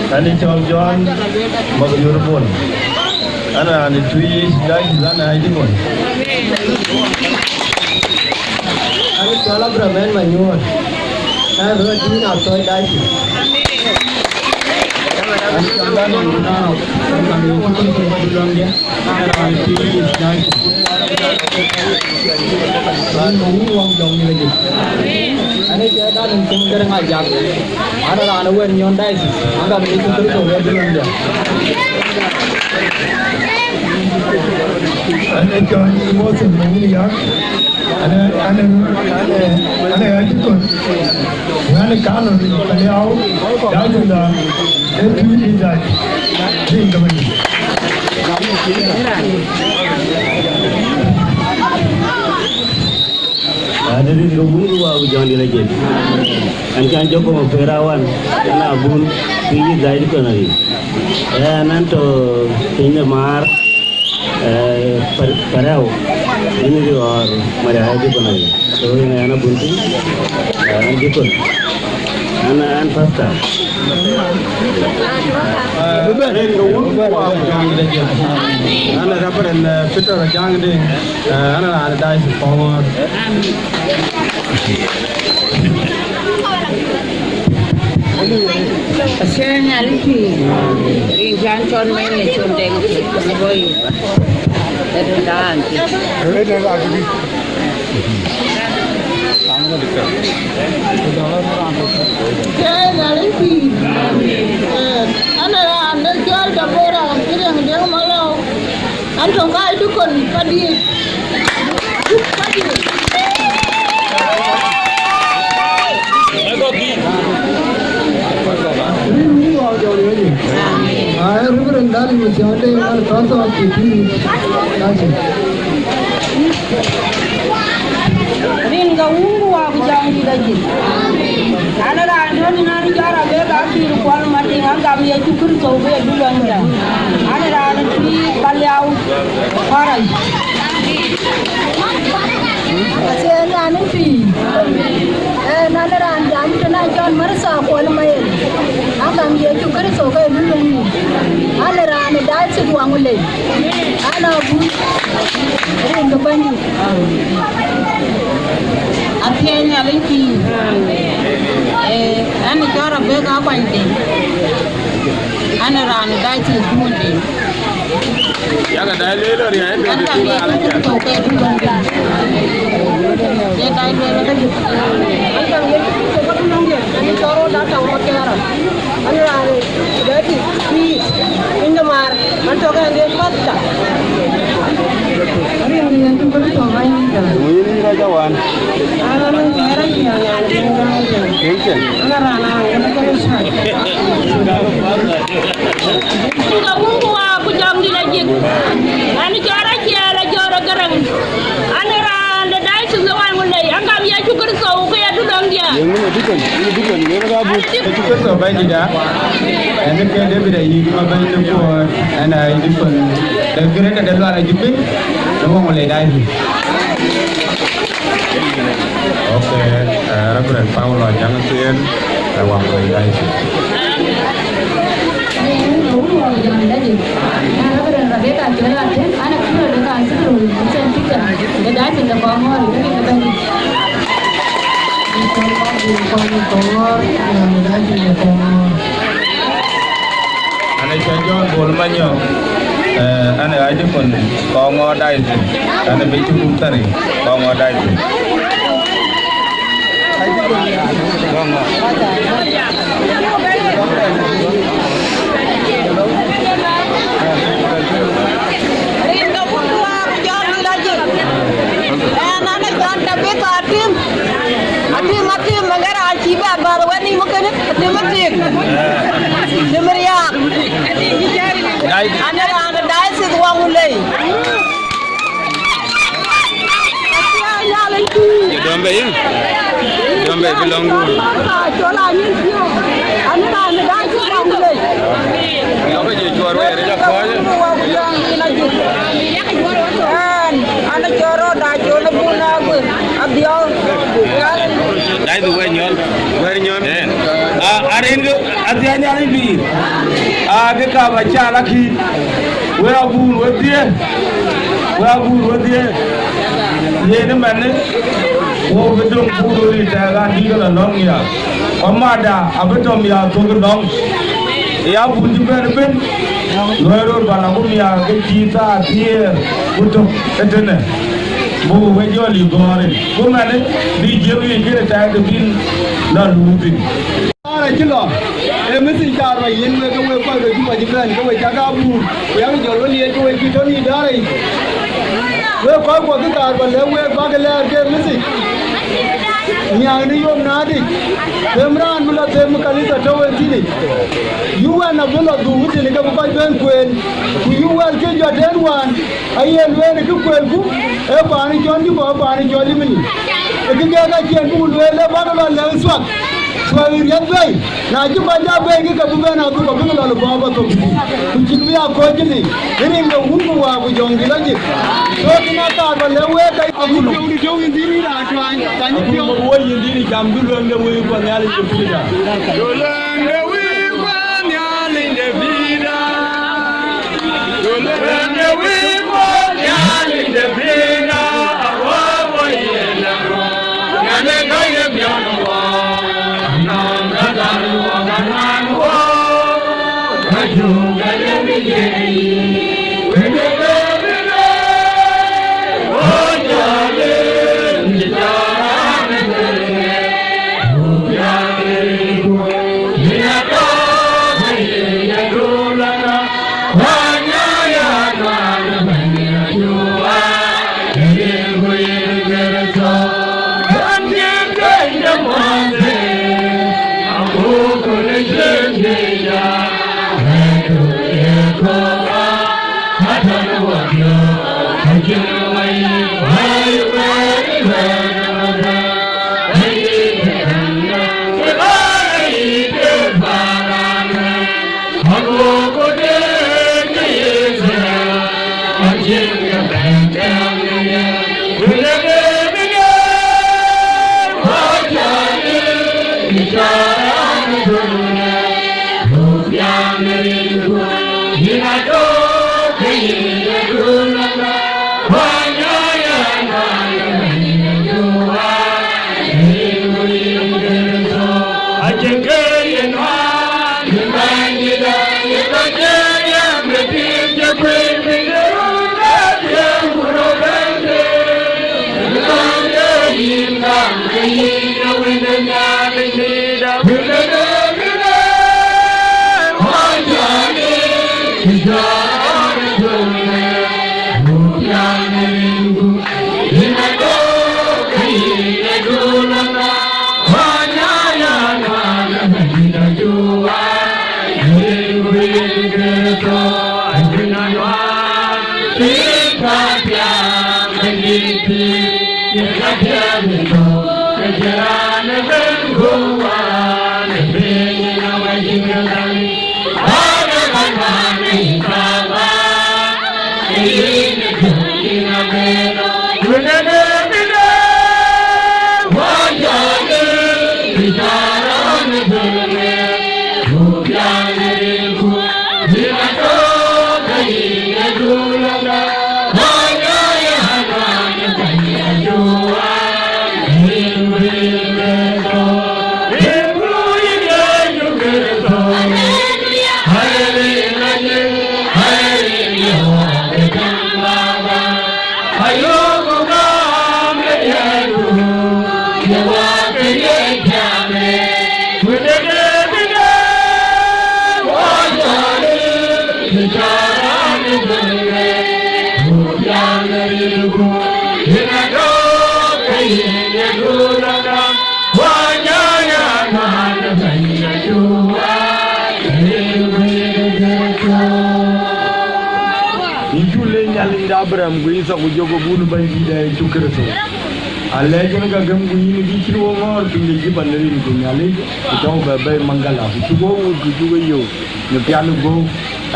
kali John, magjur pun, anak ni tuis lagi sana ini pun.
Ani kalau bermain manyuan, saya berarti nak toy lagi. Ani kalau ni nak, kami pun semua bilang dia, anak tuis lagi. Lalu uang dong lagi. Ani kita dan tunggu ngajak, ada wen nyondai sih, agak begitu terus orang bilang dia. Ani kalau ni mau sembunyi ya, ane ajito ngane kano kaliao dajunda etu idai Dinka bani
ada di rumah gua jangan dilajin ancan joko memperawan na bun pilih dari itu nanti nanti ini mar perau ini di or mereka itu nanti so ini anak bunting gitu anak pasta
anak dapat Peter Ajak Deng anak ada dai forward
Asyik aliki, ringan con main ni con deng ni boy, ada dah.
ada lagi.
Asyik aliki, anak jual dapora, kira dia malau, antum kau itu kon padi.
Dari macam ada yang rasa aktif, macam.
Rin ga ungu wa ku jangi daji. Ana da ndoni nani jara be ga biru kwal mati anga mi ya tukur so be dulanga. Ana da na tri balyau farai.
Asyik ane fi, nana ran jam tu na John marasa kwal mai. Anga mi ya tukur so be dulanga. Ana ran dah sebuah mulai. Ana bu, rin ga bani. Akhirnya lagi, ane cara bega bandi, ane rani dah cuci dulu.
Ya kan dah lelor ya, itu juga alat ya.
Ya dah lelor lagi. Ane dia cuci dulu dia, ane cara dah tahu macam mana. Ane rani, jadi ini mar, ane cara dia pasta. Ane yang tu boleh tahu main dia.
Ini rajawan.
Ga ungu wa ku jangi daji. Ani jara kiala jara garang. Ana ran da dai su zawan mulai anga mi ya tukur so ku ya dudang dia.
Ini dukan ini raga bu. Itu kan so bayi dah. Ini kan dia beda ini mah bayi tu pun. Ana ini pun. Dan kira kan dalam ada jepit. Semua mulai dah. Oke, Reverend Paulo jangan tuin lawang mulai dah. Anak John bolmanyo, anak aja pun kau ngodai tu, anak becu kumtari kau ngodai tu. Dombe belong dulu. Apa je jual we Rejaf kau je.
Anak joro dah jual buna gue, abdiau.
Dah tu we nyol. Hari ini adianya ni bi. Kita baca lagi. We abur we dia. Ye ni mana? Oh betul puru ni jaga di kalau long ya. Pemada abetom ya tu long. Ya bunyi berben. Luar balakum ya kita tier untuk itu ne. Bu wejual igore. Bu mana di jewi kira cahaya bin lalu bin.
Ara kilo, mesti cara yen we kau kau tu cuma jibran kau jaga abu. Yang jual ni kau kita ni dari. we ko ko ki tar ba le we ba ke le ke misi nyang ni yom na di temran mula tem kali ta to we tini yuwa na bula du wuti ni ka ba ben kwen ku yuwa ke jo den wan ayen we ni ku kwen ku e ba ni jon di ba ni joli mini e ki ga ga jen ku le le ba lo le swat swali riat bay na ji ba ja bay ki ka bu na ku ba bu lo ba ba to ku ji bi a ko ji ni ni nga wu wa bu jong di la ji so ki na ta ba le we kai ku lu di jong di ni la twan ta ni pyo wo yin di ni jam du lo nge we ko na li ji da do lo nge we ko na li de vida do lo nge we ko na li de vida wa wo yin na ro na ne ga ye byo no wa na ga da ro ga na wo ga ju ga ye mi ye we de Abraham go isa go jogo bunu bangi da chukreso alle ken ga gam go yini gi chiro ngor tunde gi banari ko nyale to ba bay Mongalla ku go ku go yo ne piano go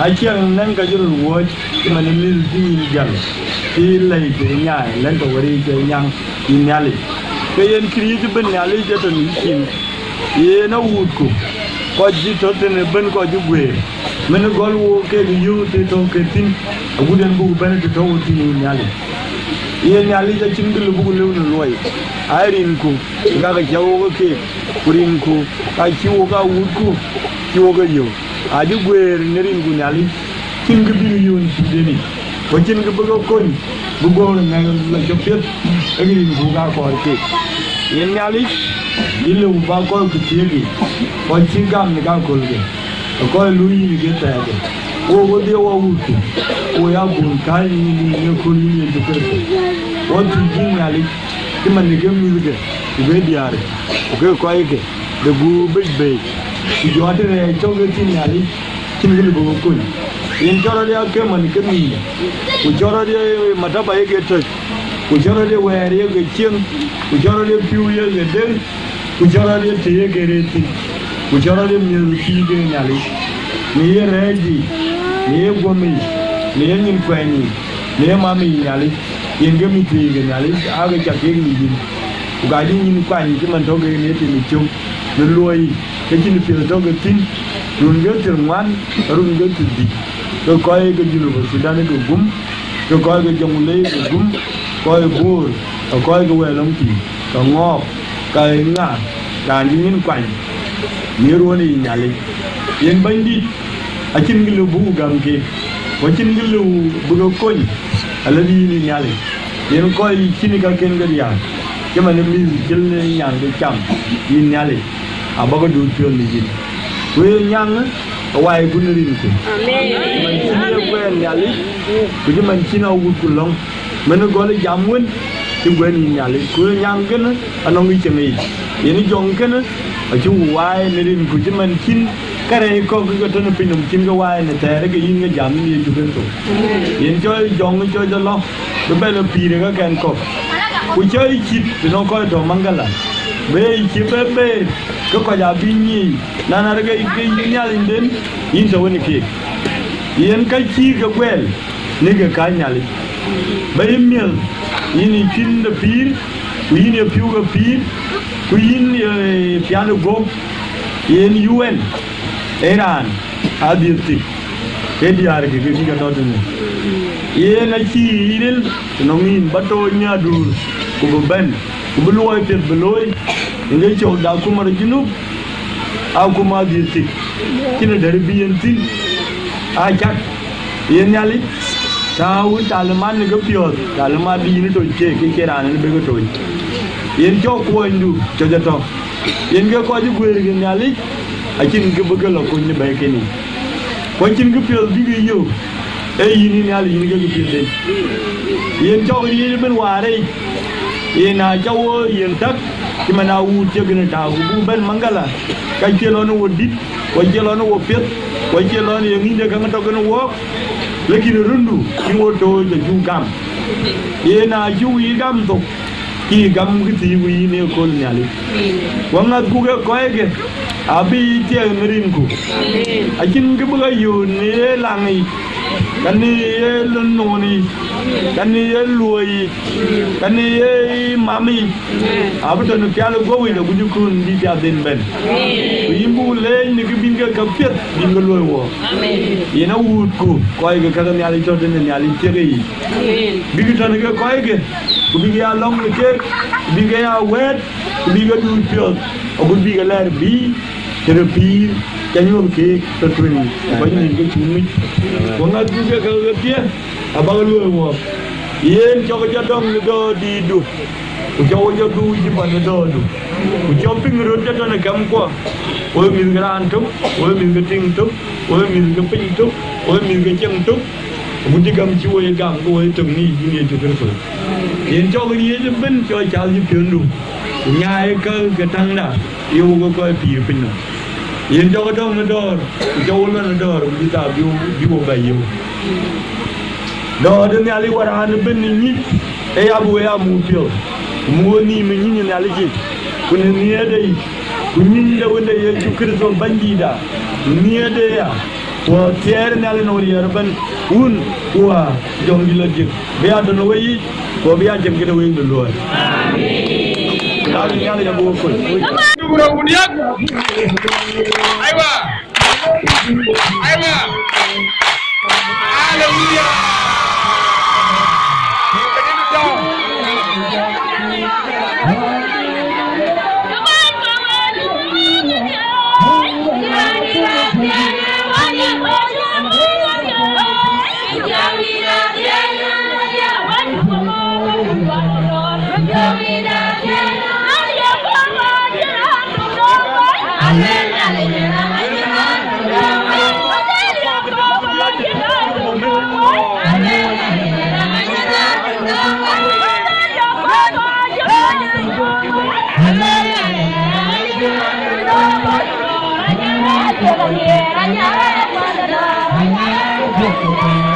achiang nan ga juro wo man ni ni gal ti lay de nyaay lan to wari je nyang ni nyale ke yen kri ji ben nyale je to ni kin ye na wut ko ji to ne ben ko ji gwe men gol wo ke yu te to ke tin aguden bu ben te to wuti ni nyale ye nyale ja cingul bu lew no loy ayrin ko ga ga jawo ke kurin ko ka ciwo ga wut ko ciwo ga yo adi gwer nerin gu nyale cingu bi yu ci deni ko cingu bu ko ni bu go na la jopet agrin ko ga ko ke ye nyale ile u ba ko ku tiegi ko cingam ni ga ko le ko lu yi ge ta de
wo dia wa wutu wo ya gun kai ni ko ni de ko wo tu jin ali ki man ni gem ni de be diare ko ko ay ke de bu be be ki jote re to ge tin ali kin ge bo ko yin jora dia ke man ke ni ko jora dia mata ba ye ge to ko jora dia wa ye ge chen ko jora dia piu ye ge de ko jora dia te ye ge re ti ko jora dia mi ki ge ni ali ni ye reji ni ye gomi ni ye nyin kwani ni ye mami nyali yin ge mi ti ge nyali aga chak ye ni yin ga di nyin kwani ki man to ge ni ti mi chung ni loi ke chin pi to ge tin run ge ter wan run ge ti di to ko ye ge julu ko sudan ge gum to ko ge jong le ge gum ko ye bur ko ye ge we long ti to ngo ka nga ga di nyin kwani ni ro ni nyali yin bandit acin ngilu bu gamke wacin ngilu bugo koñ ala di ni nyale yen koy cini ka ken ga ya kema ne mi jël ne ñang de cham ni nyale abaga du fiol ni jin we ñang waye bu ne rin ko amen man cini ko nyale bu di man cina wut ku long men gol jam won ci gwen ni nyale ko ñang gën anong yi ci ngi yen jong gën ci waye ne rin ko ci man cin kare ko ko to no pinum kin ga waye ne tere ga yin ga jam ni ju ben to yin joy jong joy de lo do be lo pire ga kan ko ku joy chit no ko to mangala be chi be be ko ja bi ni na na ga ga nyal den yin to woni ke yin ka chi ga gwel ni ga ka nyal be mil yin chin de pir ku yin e piu ga pir ku yin piano go yin UN Iran adirti ediar ke ga to ne ye na chi iril no min bato nya dur ku ben ku loy te loy nge chow da ku mar jinu a ku ma dirti kina dar biyanti a jak ye nyali tawu talman ga piot talma di ni to ke ran be ga to yen jo ko ndu to yen ga ko ju gwer ga nyali acin ke bëgg la ko ni bay ke ni ko cin ke pel bi ngi yow ay yini ni ala yini ga pel den yen jaw yi ben ware yen a jaw yen tak ci mana wu ci gëna ta bu ben mangala ka ci lo no wodit ko ci lo no wo pet ko ci lo ni ngi de ga to gëna wo leki ni rundu ki wo to de ju gam yen a ju yi gam to ki gam gi ti wi ne ko ni ali wanga ku ga ko ege abi tie ngerin ku akin ke buga yu ni langi kan ni no ni kan ni luoi kan ni mami abu to no pialo go wi da buju kun di dia den ben yimbu le ni ke binga ka pet binga luoi wo yena wut ku ko ga ka ni ali to den ni ali tere yi bigi to ne ko ga ku bigi ya long ni ke bigi ya wet bigi du piot obu bigi ler bi therapy kanyo ke to twin ko ni ke chumi ko nga du ke ka pie abaga lu wo yen cho ga dong do di du ku jo jo du ji pa do du ku jo ping ro ja to na kam ko o mi gran tu o mi ga ting tu o mi ga ping tu o mi ga cheng tu mu di gam chi wo ye gam ko ye tung ni ni ju ke so yen cho ga ye je ben cho cha ji pyen du nyai ka ga tang da yo go ko pi pin na yen jo ga dong na dor jo lo na dor bi ta bi wo ba yo do de ni ali wara han ben ni e ya bu ya mu pio mu ni mi ni ni ali ji kun ni e dai kun ni da wanda ya ju kirso bandida ni e dai ya wo tier ni ali no ri ban un wa jong gi la ji be ya do no wi ko be ya jem gi do wi do lo amin ali ali ya bu ko dugura uniak aywa hallelujah
Ajak